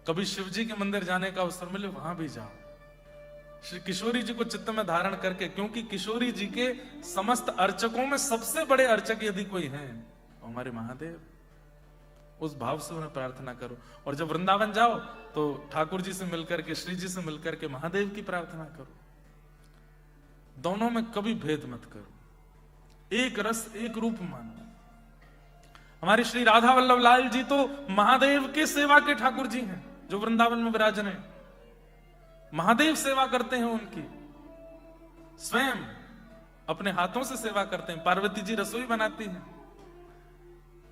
कभी शिव जी के मंदिर जाने का अवसर मिले वहां भी जाओ। श्री किशोरी जी को चित्त में धारण करके, क्योंकि किशोरी जी के समस्त अर्चकों में सबसे बड़े अर्चक यदि कोई हैं तो हमारे महादेव, उस भाव से उन्हें प्रार्थना करो। और जब वृंदावन जाओ तो ठाकुर जी से मिलकर के, श्री जी से मिलकर के महादेव की प्रार्थना करो। दोनों में कभी भेद मत करो, एक रस एक रूप मानो। हमारे श्री राधा वल्लभ लाल जी तो महादेव के सेवा के ठाकुर जी हैं, जो वृंदावन में विराजन है। महादेव सेवा करते हैं उनकी, स्वयं अपने हाथों से सेवा करते हैं। पार्वती जी रसोई बनाती हैं,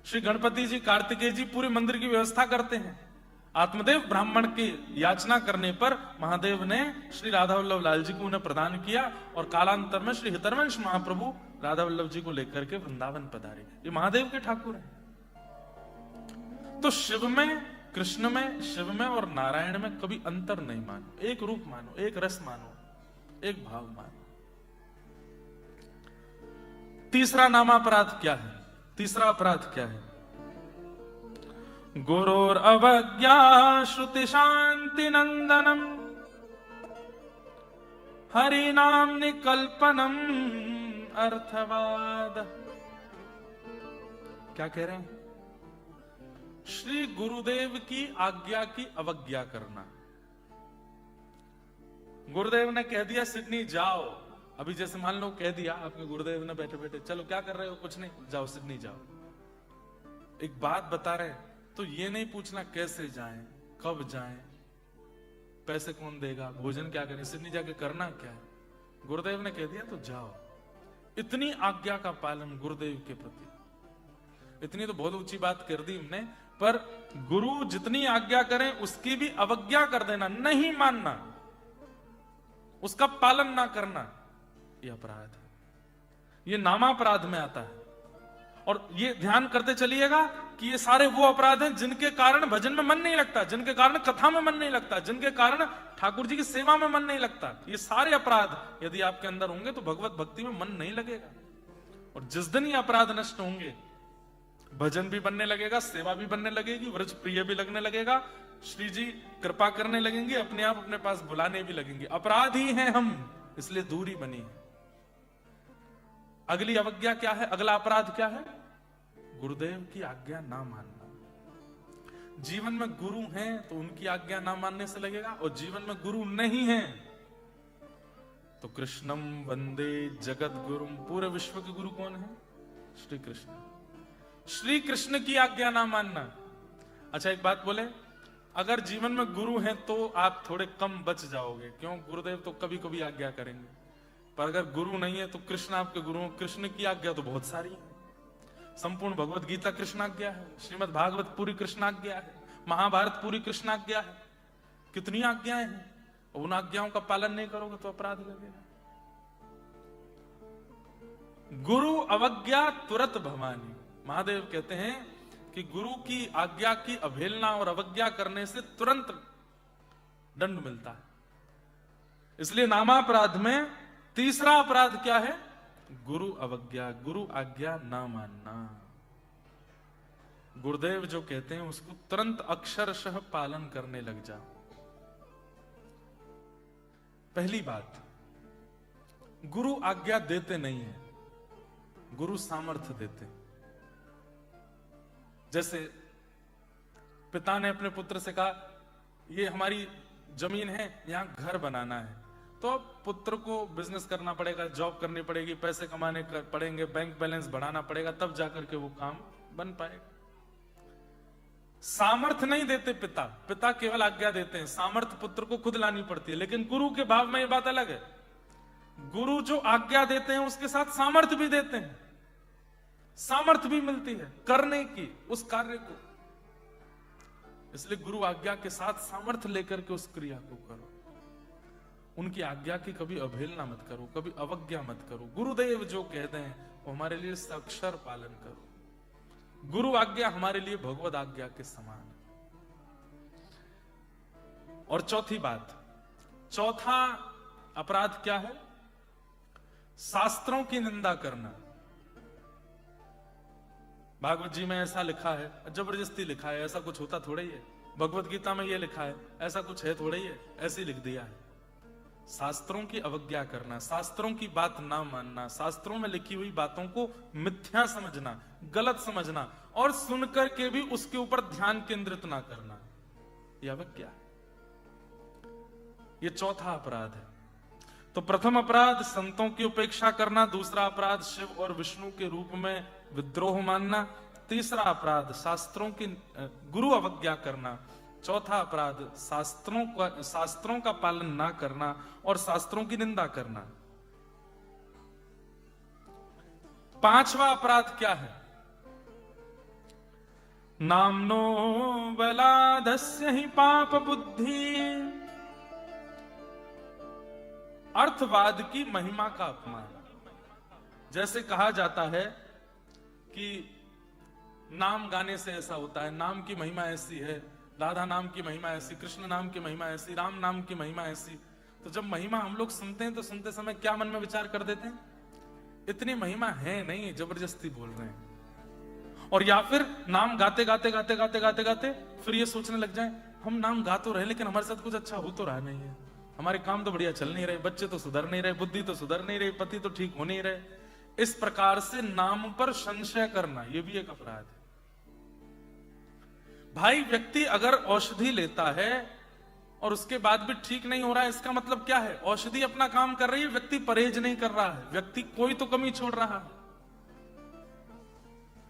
श्री गणपति जी, कार्तिकेय जी पूरे मंदिर की व्यवस्था करते हैं। आत्मदेव ब्राह्मण की याचना करने पर महादेव ने श्री राधा वल्लभ लाल जी को उन्हें प्रदान किया, और कालांतर में श्री हितरवंश महाप्रभु राधा वल्लभ जी को लेकर के वृंदावन पधारे। ये महादेव के ठाकुर हैं। तो शिव में, कृष्ण में, शिव में और नारायण में कभी अंतर नहीं मानो, एक रूप मानो, एक रस मानो, एक भाव मानो। तीसरा नामापराध क्या है? तीसरा अपराध क्या है? गुरोर अवज्ञा श्रुति शांति नंदनम हरि नाम निकल्पनम अर्थवाद। क्या कह रहे हैं? श्री गुरुदेव की आज्ञा की अवज्ञा करना। गुरुदेव ने कह दिया सिडनी जाओ, अभी जैसे मान लो कह दिया आपके गुरुदेव ने बैठे बैठे, चलो क्या कर रहे हो? कुछ नहीं, जाओ सिडनी जाओ। एक बात बता रहे तो ये नहीं पूछना कैसे जाएं, कब जाएं, पैसे कौन देगा, भोजन क्या करें, सिडनी जाके करना क्या है। गुरुदेव ने कह दिया तो जाओ। इतनी आज्ञा का पालन गुरुदेव के प्रति, इतनी तो बहुत ऊंची बात कर दी हमने, पर गुरु जितनी आज्ञा करें उसकी भी अवज्ञा कर देना, नहीं मानना, उसका पालन ना करना, यह अपराध है। यह नामापराध में आता है। और ये ध्यान करते चलिएगा कि ये सारे वो अपराध हैं जिनके कारण भजन में मन नहीं लगता, जिनके कारण कथा में मन नहीं लगता, जिनके कारण ठाकुर जी की सेवा में मन नहीं लगता। ये सारे अपराध यदि आपके अंदर होंगे तो भगवत भक्ति में मन नहीं लगेगा। और जिस दिन ये अपराध नष्ट होंगे, भजन भी बनने लगेगा, सेवा भी बनने लगेगी, व्रज प्रिय भी लगने लगेगा, श्री जी कृपा करने लगेंगे, अपने आप अपने पास बुलाने भी लगेंगे। अपराधी हैं हम, इसलिए दूरी बनी है। अगली अवज्ञा क्या है? अगला अपराध क्या है? गुरुदेव की आज्ञा ना मानना। जीवन में गुरु हैं तो उनकी आज्ञा ना मानने से लगेगा, और जीवन में गुरु नहीं है तो कृष्णम वंदे जगत गुरुम, पूरे विश्व के गुरु कौन है? श्री कृष्ण। श्री कृष्ण की आज्ञा ना मानना। अच्छा एक बात बोले, अगर जीवन में गुरु हैं तो आप थोड़े कम बच जाओगे, क्यों? गुरुदेव तो कभी कभी आज्ञा करेंगे, पर अगर गुरु नहीं है तो कृष्ण आपके गुरु हैं। कृष्ण की आज्ञा तो बहुत सारी है। संपूर्ण भगवत गीता कृष्णाज्ञा है, श्रीमद् भागवत पूरी कृष्णाज्ञा है, महाभारत पूरी कृष्णाज्ञा है। कितनी आज्ञाएं हैं, उन आज्ञाओं का पालन नहीं करोगे तो अपराध लगेगा। गुरु अवज्ञा तुरत भवानी। महादेव कहते हैं कि गुरु की आज्ञा की अवहेलना और अवज्ञा करने से तुरंत दंड मिलता है। इसलिए नामापराध में तीसरा अपराध क्या है? गुरु अवज्ञा, गुरु आज्ञा ना मानना। गुरुदेव जो कहते हैं उसको तुरंत अक्षरशः पालन करने लग जाओ। पहली बात, गुरु आज्ञा देते नहीं है, गुरु सामर्थ्य देते। जैसे पिता ने अपने पुत्र से कहा ये हमारी जमीन है, यहां घर बनाना है, तो अब पुत्र को बिजनेस करना पड़ेगा, जॉब करनी पड़ेगी, पैसे कमाने पड़ेंगे, बैंक बैलेंस बढ़ाना पड़ेगा, तब जाकर के वो काम बन पाएगा। सामर्थ्य नहीं देते पिता, पिता केवल आज्ञा देते हैं, सामर्थ्य पुत्र को खुद लानी पड़ती है। लेकिन गुरु के भाव में ये बात अलग है। गुरु जो आज्ञा देते हैं उसके साथ सामर्थ्य भी देते हैं, सामर्थ्य भी मिलती है करने की उस कार्य को। इसलिए गुरु आज्ञा के साथ सामर्थ्य लेकर के उस क्रिया को करो। उनकी आज्ञा की कभी अवहेलना मत करो, कभी अवज्ञा मत करो। गुरुदेव जो कहते हैं वो हमारे लिए अक्षर पालन करो। गुरु आज्ञा हमारे लिए भगवद आज्ञा के समान है। और चौथी बात, चौथा अपराध क्या है? शास्त्रों की निंदा करना। भागवत जी में ऐसा लिखा है, जबरदस्ती लिखा है, ऐसा कुछ होता थोड़ा ही है। भगवत गीता में ये लिखा है, ऐसा कुछ है थोड़ा ही है, ऐसे ही लिख दिया है। शास्त्रों की अवज्ञा करना, शास्त्रों की बात ना मानना, शास्त्रों में लिखी हुई बातों को मिथ्या समझना, गलत समझना और सुनकर के भी उसके ऊपर ध्यान केंद्रित ना करना, यह अवज्ञा। यह चौथा अपराध है। तो प्रथम अपराध संतों की उपेक्षा करना, दूसरा अपराध शिव और विष्णु के रूप में विद्रोह मानना, तीसरा अपराध शास्त्रों की गुरु अवज्ञा करना, चौथा अपराध शास्त्रों का पालन ना करना और शास्त्रों की निंदा करना। पांचवा अपराध क्या है? नामनो बलादस्य ही पाप बुद्धि, अर्थवाद की महिमा का अपमान। जैसे कहा जाता है कि नाम गाने से ऐसा होता है, नाम की महिमा ऐसी है, राधा नाम की महिमा ऐसी, कृष्ण नाम की महिमा ऐसी, राम नाम की महिमा ऐसी। तो जब महिमा हम लोग सुनते हैं तो सुनते समय क्या मन में विचार कर देते हैं? इतनी महिमा है नहीं, जबरदस्ती बोल रहे हैं। और या फिर नाम गाते गाते गाते गाते गाते गाते फिर ये सोचने लग जाए हम नाम गा तो रहे लेकिन हमारे साथ कुछ अच्छा हो तो रहा नहीं है, हमारे काम तो बढ़िया चल नहीं रहे, बच्चे तो सुधर नहीं रहे, बुद्धि तो सुधर नहीं रही, पति तो ठीक हो नहीं रहे। इस प्रकार से नाम पर संशय करना यह भी एक अपराध है। भाई, व्यक्ति अगर औषधि लेता है और उसके बाद भी ठीक नहीं हो रहा है, इसका मतलब क्या है? औषधि अपना काम कर रही है, व्यक्ति परहेज नहीं कर रहा है, व्यक्ति कोई तो कमी छोड़ रहा है।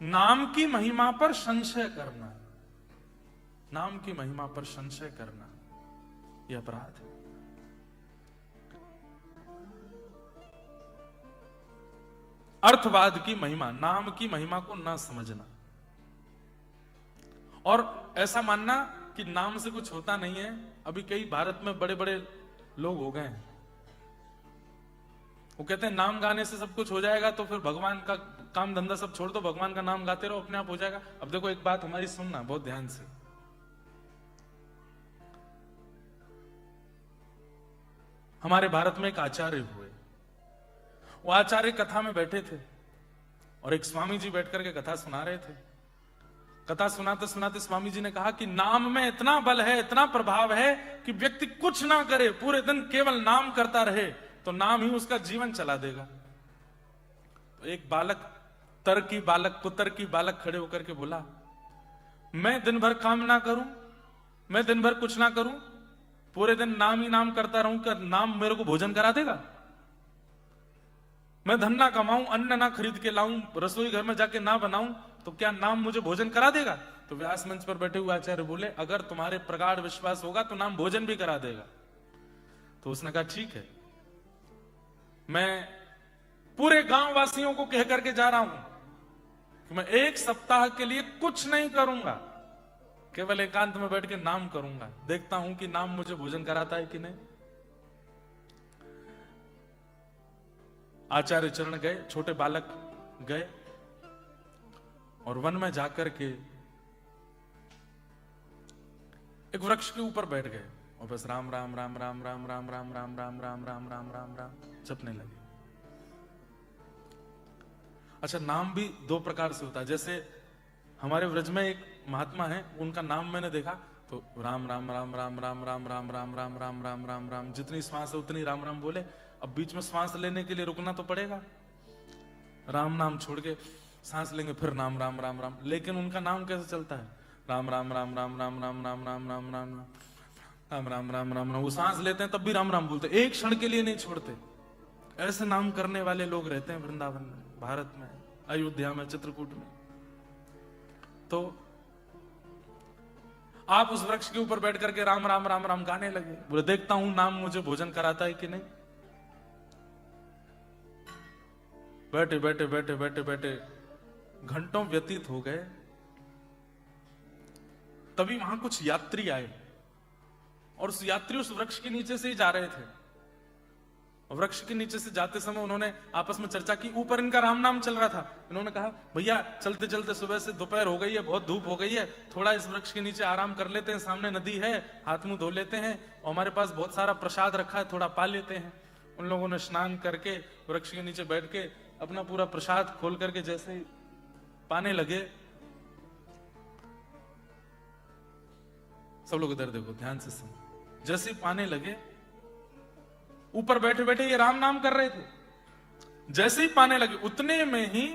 नाम की महिमा पर संशय करना, नाम की महिमा पर संशय करना यह अपराध है। अर्थवाद की महिमा, नाम की महिमा को ना समझना और ऐसा मानना कि नाम से कुछ होता नहीं है। अभी कई भारत में बड़े बड़े लोग हो गए हैं, वो कहते हैं नाम गाने से सब कुछ हो जाएगा, तो फिर भगवान का काम धंधा सब छोड़ दो, भगवान का नाम गाते रहो, अपने आप हो जाएगा। अब देखो, एक बात हमारी सुनना बहुत ध्यान से। हमारे भारत में एक आचार्य हुए, वो आचार्य कथा में बैठे थे और एक स्वामी जी बैठ करके कथा सुना रहे थे। कथा सुनाते सुनाते स्वामी जी ने कहा कि नाम में इतना बल है, इतना प्रभाव है कि व्यक्ति कुछ ना करे, पूरे दिन केवल नाम करता रहे तो नाम ही उसका जीवन चला देगा। तो एक बालक, पुत्र की बालक खड़े होकर के बोला, मैं दिन भर काम ना करूं, मैं दिन भर कुछ ना करूं, पूरे दिन नाम ही नाम करता रहूं, क्या नाम मेरे को भोजन करा देगा? मैं धन ना कमाऊं, अन्न ना खरीद के लाऊं, रसोई घर में जाके ना बनाऊं, तो क्या नाम मुझे भोजन करा देगा? तो व्यास मंच पर बैठे हुए आचार्य बोले, अगर तुम्हारे प्रगाढ़ विश्वास होगा तो नाम भोजन भी करा देगा। तो उसने कहा ठीक है, मैं पूरे गांव वासियों को कह करके जा रहा हूं कि मैं 1 सप्ताह के लिए कुछ नहीं करूंगा, केवल एकांत में बैठ के नाम करूंगा, देखता हूं कि नाम मुझे भोजन कराता है कि नहीं। आचार्य चरण गए, छोटे बालक गए और वन में जाकर के एक वृक्ष के ऊपर बैठ गए और बस राम राम राम राम राम राम राम राम राम राम राम राम राम राम जपने लगे। अच्छा, नाम भी 2 प्रकार से होता है। जैसे हमारे व्रज में एक महात्मा है, उनका नाम मैंने देखा तो राम राम राम राम राम राम राम राम राम राम राम राम राम, जितनी श्वास है उतनी राम राम बोले। अब बीच में श्वास लेने के लिए रुकना तो पड़ेगा, राम नाम छोड़ के सांस लेंगे, फिर नाम राम राम राम। लेकिन उनका नाम कैसे चलता है? राम राम राम राम राम राम राम राम राम राम राम राम राम राम राम राम। वो सांस लेते हैं तब भी राम राम बोलते, एक क्षण के लिए नहीं छोड़ते। ऐसे नाम करने वाले लोग रहते हैं वृंदावन में, भारत में, अयोध्या में, चित्रकूट में। तो आप उस वृक्ष के ऊपर बैठ करके राम राम राम राम गाने लगे, बोले देखता हूं नाम मुझे भोजन कराता है कि नहीं। बैठे बैठे बैठे बैठे बैठे घंटों व्यतीत हो गए। तभी वहां कुछ यात्री आए और उस यात्री उस वृक्ष के नीचे से ही जा रहे थे। वृक्ष के नीचे से जाते समय उन्होंने आपस में चर्चा की, ऊपर इनका राम नाम चल रहा था। इन्होंने कहा भैया चलते चलते सुबह से दोपहर हो गई है, बहुत धूप हो गई है, थोड़ा इस वृक्ष के नीचे आराम कर लेते हैं, सामने नदी है, हाथ मुंह धो लेते हैं और हमारे पास बहुत सारा प्रसाद रखा है, थोड़ा पा लेते हैं। उन लोगों ने स्नान करके वृक्ष के नीचे बैठ के अपना पूरा प्रसाद खोल करके जैसे ही पाने लगे, सब लोग इधर देखो, ध्यान से सुनो। जैसे ही पाने लगे, ऊपर बैठे बैठे ये राम नाम कर रहे थे, जैसे ही पाने लगे उतने में ही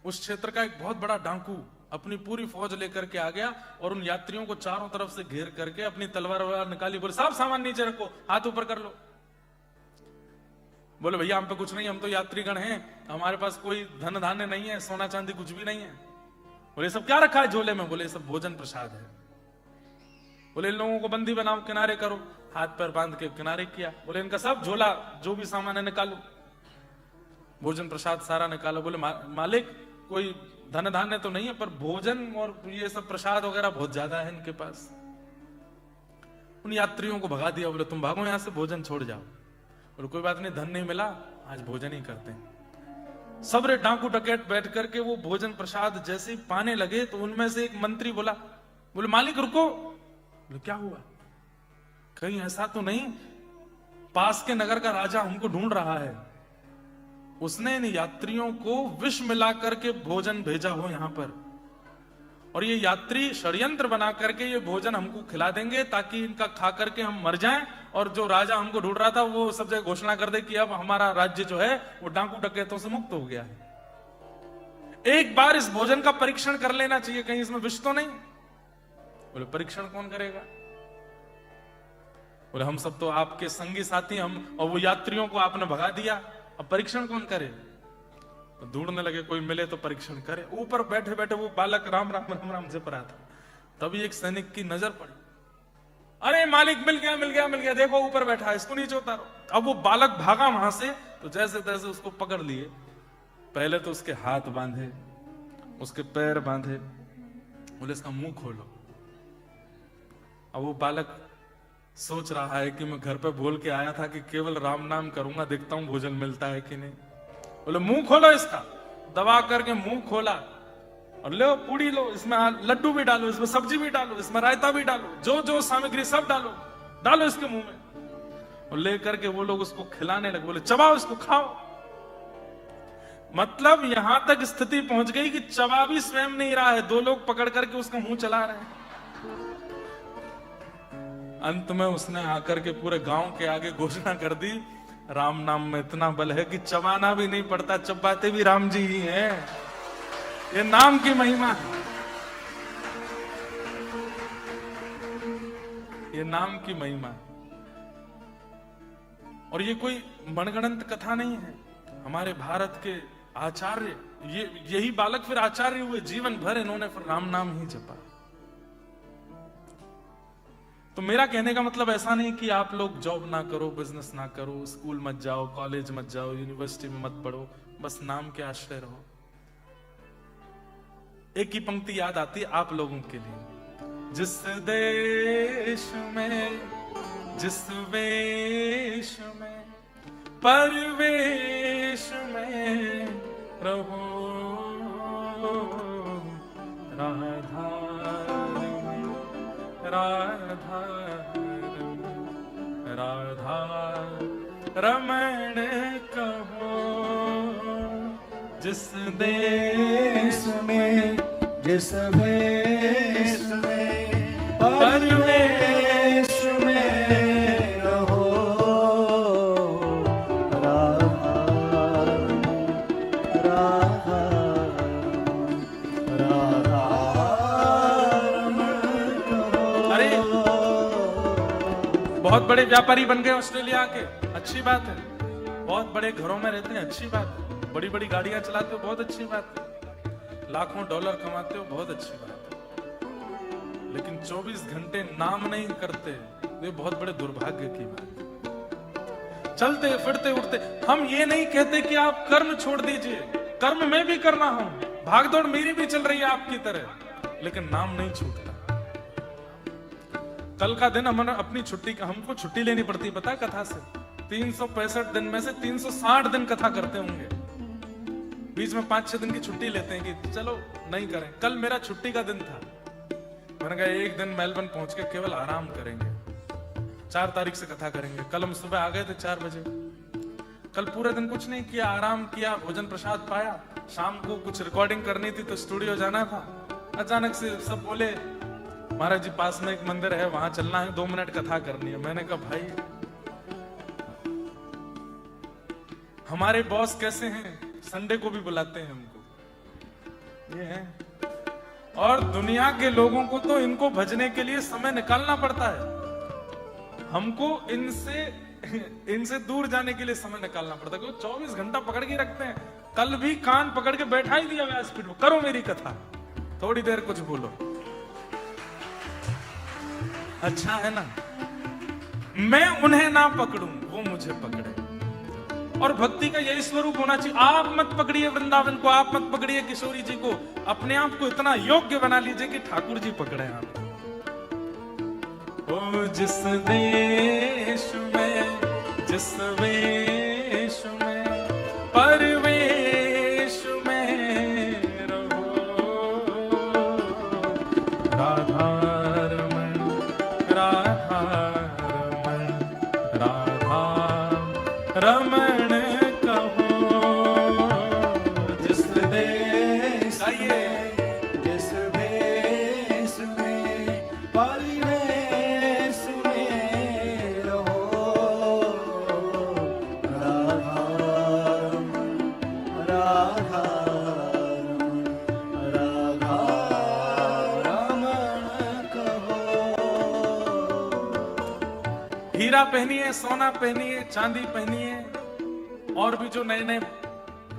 उस क्षेत्र का एक बहुत बड़ा डाकू अपनी पूरी फौज लेकर के आ गया और उन यात्रियों को चारों तरफ से घेर करके अपनी तलवार वलवार निकाली, बोले सब सामान नीचे रखो, हाथ ऊपर कर लो। बोले भैया हम पे कुछ नहीं, हम तो यात्रीगण हैं, हमारे पास कोई धन धान्य नहीं है, सोना चांदी कुछ भी नहीं है। बोले सब क्या रखा है झोले में? बोले सब भोजन प्रसाद है। बोले इन लोगों को बंदी बनाओ, किनारे करो, हाथ पैर बांध के किनारे किया। बोले इनका सब झोला जो भी सामान है निकालो, भोजन प्रसाद सारा निकालो। बोले मालिक कोई धन धान्य तो नहीं है, पर भोजन और ये सब प्रसाद वगैरह बहुत ज्यादा है इनके पास। उन यात्रियों को भगा दिया, बोले तुम भागो यहां से, भोजन छोड़ जाओ। बोले कोई बात नहीं, धन नहीं मिला, आज भोजन ही करते हैं। सबरे डाकू डकैत बैठ करके वो भोजन प्रसाद जैसे ही पाने लगे तो उनमें से एक मंत्री बोला, बोले मालिक रुको। बोले क्या हुआ? कहीं ऐसा तो नहीं पास के नगर का राजा हमको ढूंढ रहा है, उसने इन यात्रियों को विष मिला करके भोजन भेजा हो यहां पर, और ये यात्री षड्यंत्र बना करके ये भोजन हमको खिला देंगे ताकि इनका खा करके हम मर जाएं, और जो राजा हमको ढूंढ रहा था वो सब जगह घोषणा कर दे कि अब हमारा राज्य जो है वो डाकू डकैतों से मुक्त हो गया है। एक बार इस भोजन का परीक्षण कर लेना चाहिए, कहीं इसमें विष तो नहीं। बोले परीक्षण कौन करेगा? बोले हम सब तो आपके संगी साथी हम, और वो यात्रियों को आपने भगा दिया, अब परीक्षण कौन करे? तो ढूंढने लगे कोई मिले तो परीक्षण करे। ऊपर बैठे बैठे वो बालक राम राम राम राम जप रहा था, तभी एक सैनिक की नजर पड़ी, अरे मालिक मिल गया मिल गया मिल गया, देखो ऊपर बैठा है, इसको नीचे उतारो। अब वो बालक भागा वहां से, तो जैसे तैसे उसको पकड़ लिए। पहले तो उसके हाथ बांधे, उसके पैर बांधे, बोले इसका मुंह खोलो। अब वो बालक सोच रहा है कि मैं घर पे बोल के आया था कि केवल राम नाम करूंगा, देखता हूं भोजन मिलता है कि नहीं। बोले मुंह खोलो इसका। दबा करके मुंह खोला और लो पूड़ी लो, इसमें लड्डू भी डालो, इसमें सब्जी भी डालो, इसमें रायता भी डालो, जो जो सामग्री सब डालो, डालो इसके मुंह में। और लेकर के वो लोग उसको खिलाने लगे। बोले चबाओ इसको, खाओ। मतलब यहां तक स्थिति पहुंच गई कि चबा भी स्वयं नहीं रहा है, दो लोग पकड़ करके उसका मुंह चला रहे हैं। अंत में उसने आकर के पूरे गांव के आगे घोषणा कर दी, राम नाम में इतना बल है कि चबाना भी नहीं पड़ता, चबाते भी राम जी ही हैं। ये नाम की महिमा है, ये नाम की महिमा। और ये कोई मनगढ़ंत कथा नहीं है। हमारे भारत के आचार्य, यही बालक फिर आचार्य हुए, जीवन भर इन्होंने फिर राम नाम ही जपा। तो मेरा कहने का मतलब ऐसा नहीं कि आप लोग जॉब ना करो, बिजनेस ना करो, स्कूल मत जाओ, कॉलेज मत जाओ, यूनिवर्सिटी में मत पढ़ो, बस नाम के आश्रय रहो। एक ही पंक्ति याद आती है आप लोगों के लिए, जिस देश में जिस वेश में परवेश में रहो, राधा राधा राधा रमण कहो। जिस देश में जिस वेश में परवेश में रहो, राधा राधा राधा रमण कहो। अरे बहुत बड़े व्यापारी बन गए ऑस्ट्रेलिया के, अच्छी बात है। बहुत बड़े घरों में रहते हैं, अच्छी बात है। बड़ी बड़ी गाड़ियां चलाते हो, बहुत अच्छी बात है। लाखों डॉलर कमाते हो, बहुत अच्छी बात है। लेकिन 24 घंटे नाम नहीं करते, ये बहुत बड़े दुर्भाग्य की बात है। चलते फिरते उठते, हम ये नहीं कहते कि आप कर्म छोड़ दीजिए, कर्म में भी करना हो, भागदौड़ मेरी भी चल रही है आपकी तरह, लेकिन नाम नहीं छूटता। कल का दिन हमने अपनी छुट्टी, हमको छुट्टी लेनी पड़ती है, पता है कथा से। 365 दिन में से 360 दिन कथा करते होंगे, बीच में 5-6 दिन की छुट्टी लेते हैं कि चलो नहीं करें। कल मेरा छुट्टी का दिन था, मैंने कहा एक दिन मेलबर्न पहुंच के केवल आराम करेंगे, 4 तारीख से कथा करेंगे। कल हम सुबह आ गए थे 4 बजे। कल पूरे दिन कुछ नहीं किया, आराम किया, भोजन प्रसाद पाया। शाम को कुछ रिकॉर्डिंग करनी थी तो स्टूडियो जाना था। अचानक से सब बोले महाराज जी पास में एक मंदिर है, वहां चलना है, 2 मिनट कथा करनी है। मैंने कहा भाई हमारे बॉस कैसे हैं, संडे को भी बुलाते हैं हमको, ये है। और दुनिया के लोगों को तो इनको भजने के लिए समय निकालना पड़ता है, हमको इनसे दूर जाने के लिए समय निकालना पड़ता है, क्योंकि 24 घंटा पकड़ के रखते हैं। कल भी कान पकड़ के बैठा ही दिया व्यासपीठ में, करो मेरी कथा, थोड़ी देर कुछ बोलो। अच्छा है ना, मैं उन्हें ना पकड़ूं, वो मुझे पकड़े। और भक्ति का यही स्वरूप होना चाहिए। आप मत पकड़िए वृंदावन को, आप मत पकड़िए किशोरी जी को, अपने आप को इतना योग्य बना लीजिए कि ठाकुर जी पकड़े आप। ओ जिस देश में, जिस वेश में, परवेश में रहो, राधा रमण, राधा रमण, राधा रमण कहो। जिस देश में, जिस वेश में, परिवेश में रहो, राधा राधा राधा रमण कहो। हीरा पहनिए, सोना पहनिए, चांदी पहनिए, और भी जो नए नए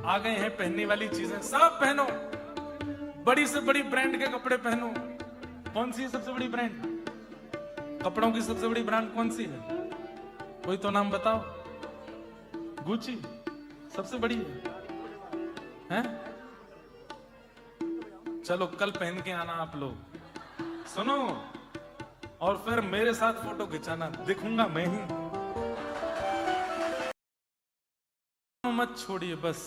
आ गए हैं पहनने वाली चीजें सब पहनो। बड़ी से बड़ी ब्रांड के कपड़े पहनो। कौन सी है सबसे बड़ी ब्रांड? कपड़ों की सबसे बड़ी ब्रांड कौन सी है? कोई तो नाम बताओ। गुची सबसे बड़ी है? चलो कल पहन के आना आप लोग, सुनो, और फिर मेरे साथ फोटो खिंचाना, दिखूंगा मैं ही। मत छोड़िए, बस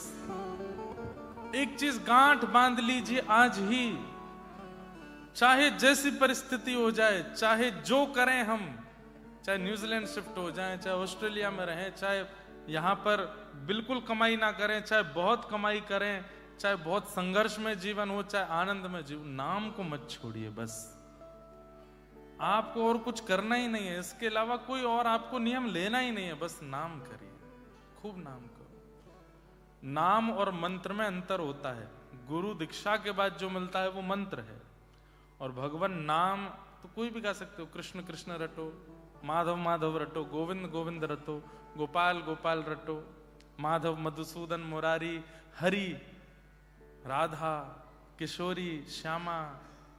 एक चीज गांठ बांध लीजिए आज ही, चाहे जैसी परिस्थिति हो जाए, चाहे जो करें हम, चाहे न्यूजीलैंड शिफ्ट हो जाएं, चाहे ऑस्ट्रेलिया में रहें, चाहे यहां पर बिल्कुल कमाई ना करें, चाहे बहुत कमाई करें, चाहे बहुत संघर्ष में जीवन हो, चाहे आनंद में जीवन, नाम को मत छोड़िए। बस आपको और कुछ करना ही नहीं है, इसके अलावा कोई और आपको नियम लेना ही नहीं है। बस नाम करिए, खूब नाम करो। नाम और मंत्र में अंतर होता है। गुरु दीक्षा के बाद जो मिलता है वो मंत्र है, और भगवान नाम तो कोई भी गा सकते हो। कृष्ण कृष्ण रटो, माधव माधव रटो, गोविंद गोविंद रटो, गोपाल गोपाल रटो, माधव मधुसूदन मुरारी, हरि राधा किशोरी श्यामा,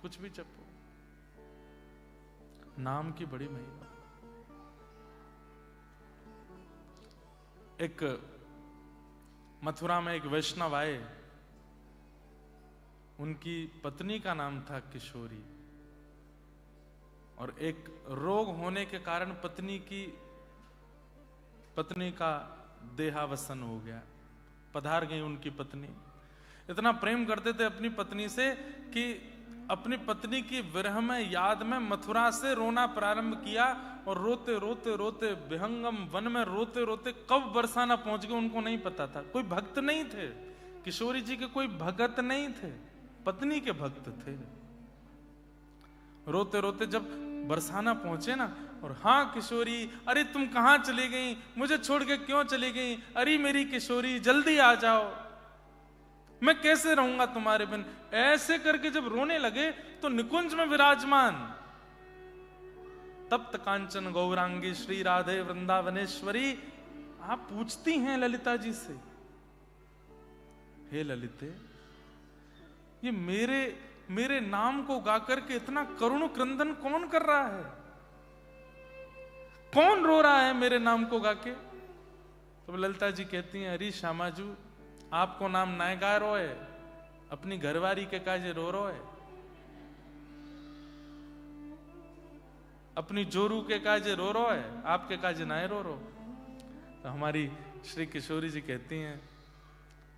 कुछ भी जपो। नाम की बड़ी महिमा। एक मथुरा में एक वैष्णव आए, उनकी पत्नी का नाम था किशोरी, और एक रोग होने के कारण पत्नी का देहावसन हो गया। पधार गई उनकी पत्नी। इतना प्रेम करते थे अपनी पत्नी से कि अपनी पत्नी की विरह में, याद में मथुरा से रोना प्रारंभ किया, और रोते रोते रोते विहंगम वन में रोते रोते कब बरसाना पहुंच गए उनको नहीं पता था। कोई भक्त नहीं थे, किशोरी जी के कोई भगत नहीं थे, पत्नी के भक्त थे। रोते रोते जब बरसाना पहुंचे ना, और हाँ किशोरी, अरे तुम कहां चली गई, मुझे छोड़ के क्यों चली गई, अरे मेरी किशोरी जल्दी आ जाओ, मैं कैसे रहूंगा तुम्हारे बिन। ऐसे करके जब रोने लगे तो निकुंज में विराजमान तप्त कांचन गौरांगी श्री राधे वृंदावनेश्वरी, आप पूछती हैं ललिता जी से, हे ललिते, ये मेरे नाम को गाकर के इतना करुण क्रंदन कौन कर रहा है, कौन रो रहा है मेरे नाम को गाके? तो ललिता जी कहती हैं, अरे श्यामाजू, आपको नाम नाय गा रो है, अपनी घरवारी के काजे रो रो है, अपनी जोरू के काजे रो रो है, आपके काजे नाय रो रो। तो हमारी श्री किशोरी जी कहती हैं,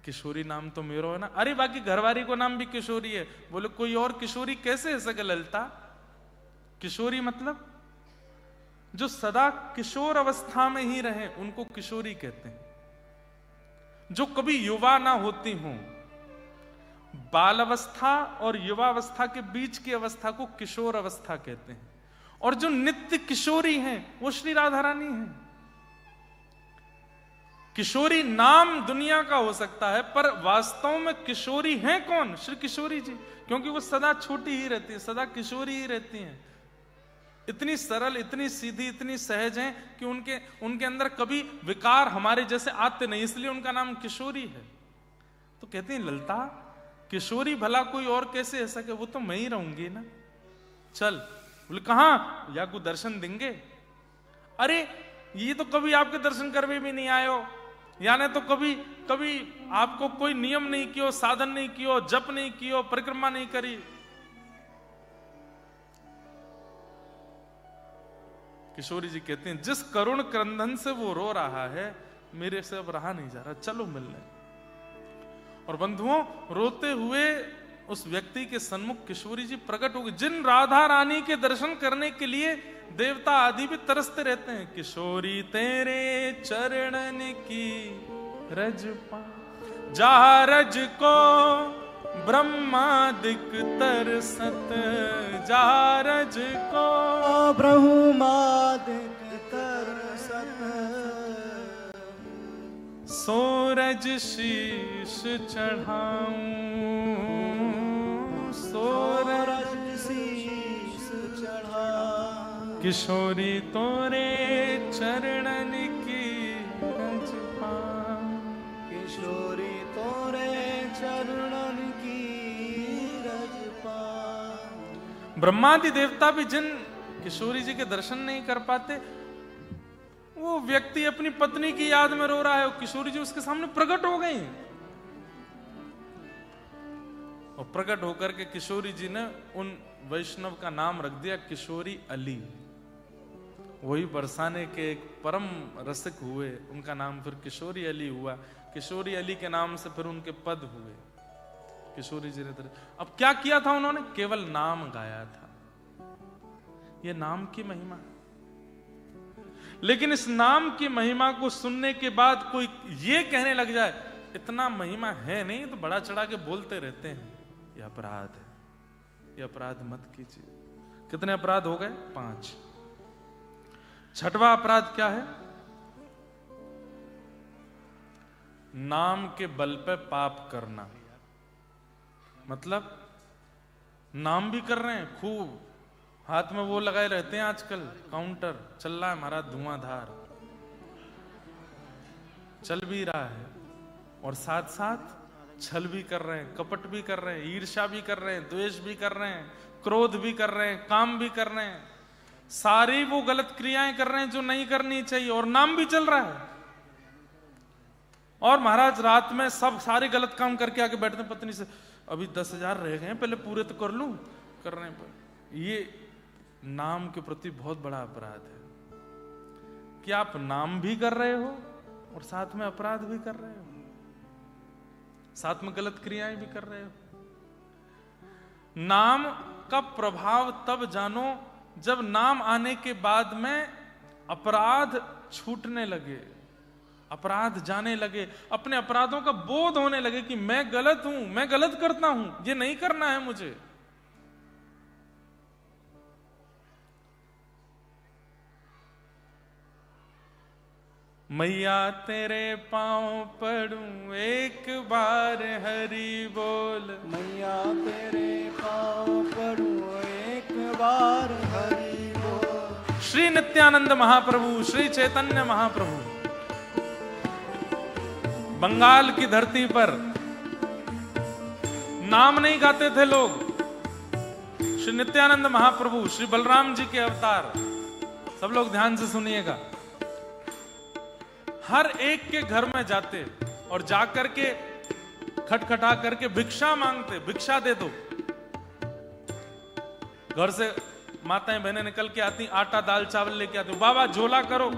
किशोरी नाम तो मेरो है ना। अरे बाकी घरवारी को नाम भी किशोरी है। बोले कोई और किशोरी कैसे है सके ललिता? किशोरी मतलब जो सदा किशोर अवस्था में ही रहे उनको किशोरी कहते हैं। जो कभी युवा ना होती हों, बाल अवस्था और युवावस्था के बीच की अवस्था को किशोर अवस्था कहते हैं, और जो नित्य किशोरी हैं वो श्री राधा रानी हैं। किशोरी नाम दुनिया का हो सकता है, पर वास्तव में किशोरी हैं कौन? श्री किशोरी जी, क्योंकि वो सदा छोटी ही रहती है, सदा किशोरी ही रहती हैं। इतनी सरल, इतनी सीधी, इतनी सहज हैं कि उनके अंदर कभी विकार हमारे जैसे आते नहीं, इसलिए उनका नाम किशोरी है। तो कहते हैं ललता किशोरी भला कोई और कैसे है सके, वो तो मैं ही रहूंगी ना, चल। बोले कहां? या को दर्शन देंगे? अरे ये तो कभी आपके दर्शन करवे भी नहीं आयो, यानी तो कभी आपको कोई नियम नहीं कियो, साधन नहीं कियो, जप नहीं कियो, परिक्रमा नहीं करी। किशोरी जी कहते हैं जिस करुण क्रंदन से वो रो रहा है, मेरे से अब रहा नहीं जा रहा, चलो मिलने। और बंधुओं, रोते हुए उस व्यक्ति के सन्मुख किशोरी जी प्रकट हो गई, जिन राधा रानी के दर्शन करने के लिए देवता आदि भी तरसते रहते हैं। किशोरी तेरे चरणन की रज पा, जहाँ रज को ब्रह्मादिक तरसत, जहाँ रज को ब्रह्मादिक तरसत, सूरज शीश चढ़ाऊं, सूरज शीश चढ़ा, किशोरी तोरे चरणन की रज पा, किशोरी तोरे चरणन की रज पा। ब्रह्मादि देवता भी जिन किशोरी जी के दर्शन नहीं कर पाते, वो व्यक्ति अपनी पत्नी की याद में रो रहा है, किशोरी जी उसके सामने प्रकट हो गई। और प्रकट होकर के किशोरी जी ने उन वैष्णव का नाम रख दिया किशोरी अली। वही बरसाने के एक परम रसिक हुए, उनका नाम फिर किशोरी अली हुआ। किशोरी अली के नाम से फिर उनके पद हुए। किशोरी जी ने अब क्या किया था उन्होंने? केवल नाम गाया था। यह नाम की महिमा। लेकिन इस नाम की महिमा को सुनने के बाद कोई ये कहने लग जाए इतना महिमा है नहीं, तो बड़ा चढ़ा के बोलते रहते हैं, यह अपराध है, यह अपराध मत कीजिए। कितने अपराध हो गए? 5। छठवां अपराध क्या है? नाम के बल पे पाप करना। मतलब नाम भी कर रहे हैं, खूब हाथ में वो लगाए रहते हैं, आजकल काउंटर चल रहा है हमारा, धुआंधार चल भी रहा है, और साथ साथ छल भी कर रहे हैं, कपट भी कर रहे हैं, ईर्ष्या भी कर रहे हैं, द्वेष भी कर रहे हैं, क्रोध भी कर रहे हैं, काम भी कर रहे हैं, सारी वो गलत क्रियाएं कर रहे हैं जो नहीं करनी चाहिए, और नाम भी चल रहा है। और महाराज रात में सब सारे गलत काम करके आके बैठते, पत्नी से अभी 10,000 रह गए, पहले पूरे तो कर लूं, कर रहे हैं। ये नाम के प्रति बहुत बड़ा अपराध है कि आप नाम भी कर रहे हो और साथ में अपराध भी कर रहे हो, साथ में गलत क्रियाएं भी कर रहे हो। नाम का प्रभाव तब जानो जब नाम आने के बाद में अपराध छूटने लगे, अपराध जाने लगे, अपने अपराधों का बोध होने लगे कि मैं गलत हूं, मैं गलत करता हूं, ये नहीं करना है मुझे। मैया तेरे पांव पड़ूं एक बार हरि बोल, मैया तेरे पांव पड़ूं एक बार हरि बोल। श्री नित्यानंद महाप्रभु, श्री चैतन्य महाप्रभु बंगाल की धरती पर नाम नहीं गाते थे लोग। श्री नित्यानंद महाप्रभु, श्री बलराम जी के अवतार, सब लोग ध्यान से सुनिएगा, हर एक के घर में जाते और जाकर के खटखटा करके भिक्षा मांगते, भिक्षा दे दो। घर से माताएं बहनें निकल के आती, आटा दाल चावल लेके आती, बाबा झोला करो,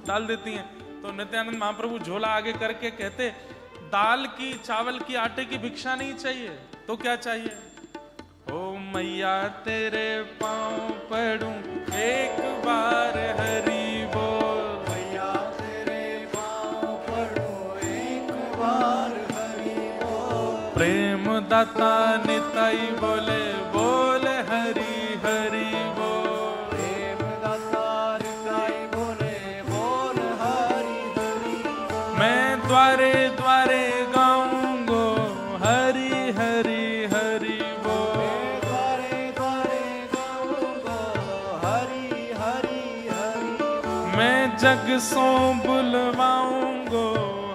डाल देती हैं। तो नित्यानंद महाप्रभु झोला आगे करके कहते, दाल की चावल की आटे की भिक्षा नहीं चाहिए, तो क्या चाहिए? ओ मैया तेरे पांव पड़ूं एक बार हरि बोल, मैया तेरे पांव पड़ूं एक बार हरि बोल। प्रेम दाता निताई बोले बोले हरि हरि बोल। प्रेम दाता निताई बोले बोल हरि हरि। मैं द्वारे द्वारे गाऊंगो हरि हरि हरि बोल। मैं द्वारे द्वारे गाऊंगा हरि हरि हरि बोल। मैं जग सो बुलवाऊंगो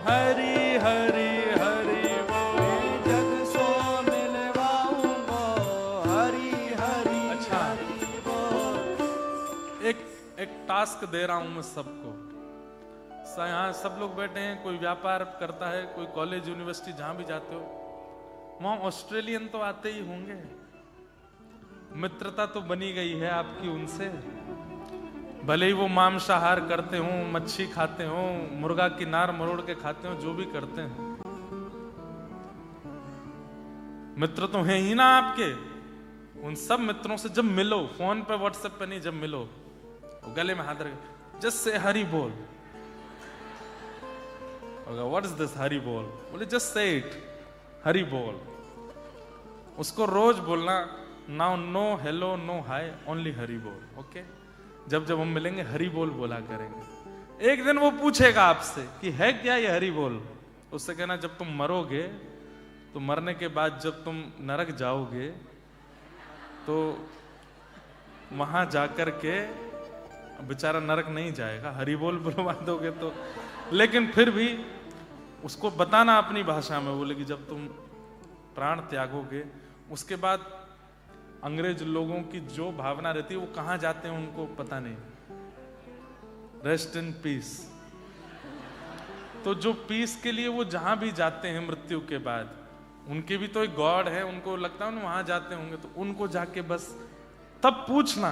हरि हरि हरि बोल। मैं जग सो मिलवाऊंगा हरि हरि अच्छा। हरि बोल। एक टास्क दे रहा हूं मैं सबको। यहाँ सब लोग बैठे हैं, कोई व्यापार करता है, कोई कॉलेज यूनिवर्सिटी जहां भी जाते हो, वहां ऑस्ट्रेलियन तो आते ही होंगे। मित्रता तो बनी गई है आपकी उनसे, भले ही वो मांसाहार करते हो, मच्छी खाते हो, मुर्गा की नार मरोड़ के खाते हो, जो भी करते हैं, मित्र तो हैं ही ना आपके। उन सब मित्रों से जब मिलो, फोन पे व्हाट्सएप पे नहीं, जब मिलो गले में हाथ रख जस्ट से हरि बोल। व्हाट इज दिस हरि बोल? बोले जस्ट से इट हरि बोल। उसको रोज बोलना, नाउ नो हेलो नो हाय, ओनली हरि बोल। ओके, जब जब हम मिलेंगे हरि बोल बोला करेंगे। एक दिन वो पूछेगा आपसे कि है क्या ये हरि बोल, उससे कहना जब तुम मरोगे तो मरने के बाद जब तुम नरक जाओगे तो वहां जाकर के, बेचारा नरक नहीं जाएगा, हरि बोल बुलवा दोगे तो, लेकिन फिर भी उसको बताना अपनी भाषा में। बोले कि जब तुम प्राण त्यागोगे उसके बाद अंग्रेज लोगों की जो भावना रहती है वो कहां जाते हैं उनको पता नहीं, रेस्ट इन पीस। तो जो पीस के लिए वो जहां भी जाते हैं मृत्यु के बाद, उनके भी तो एक गॉड है, उनको लगता है वहां जाते होंगे, तो उनको जाके बस तब पूछना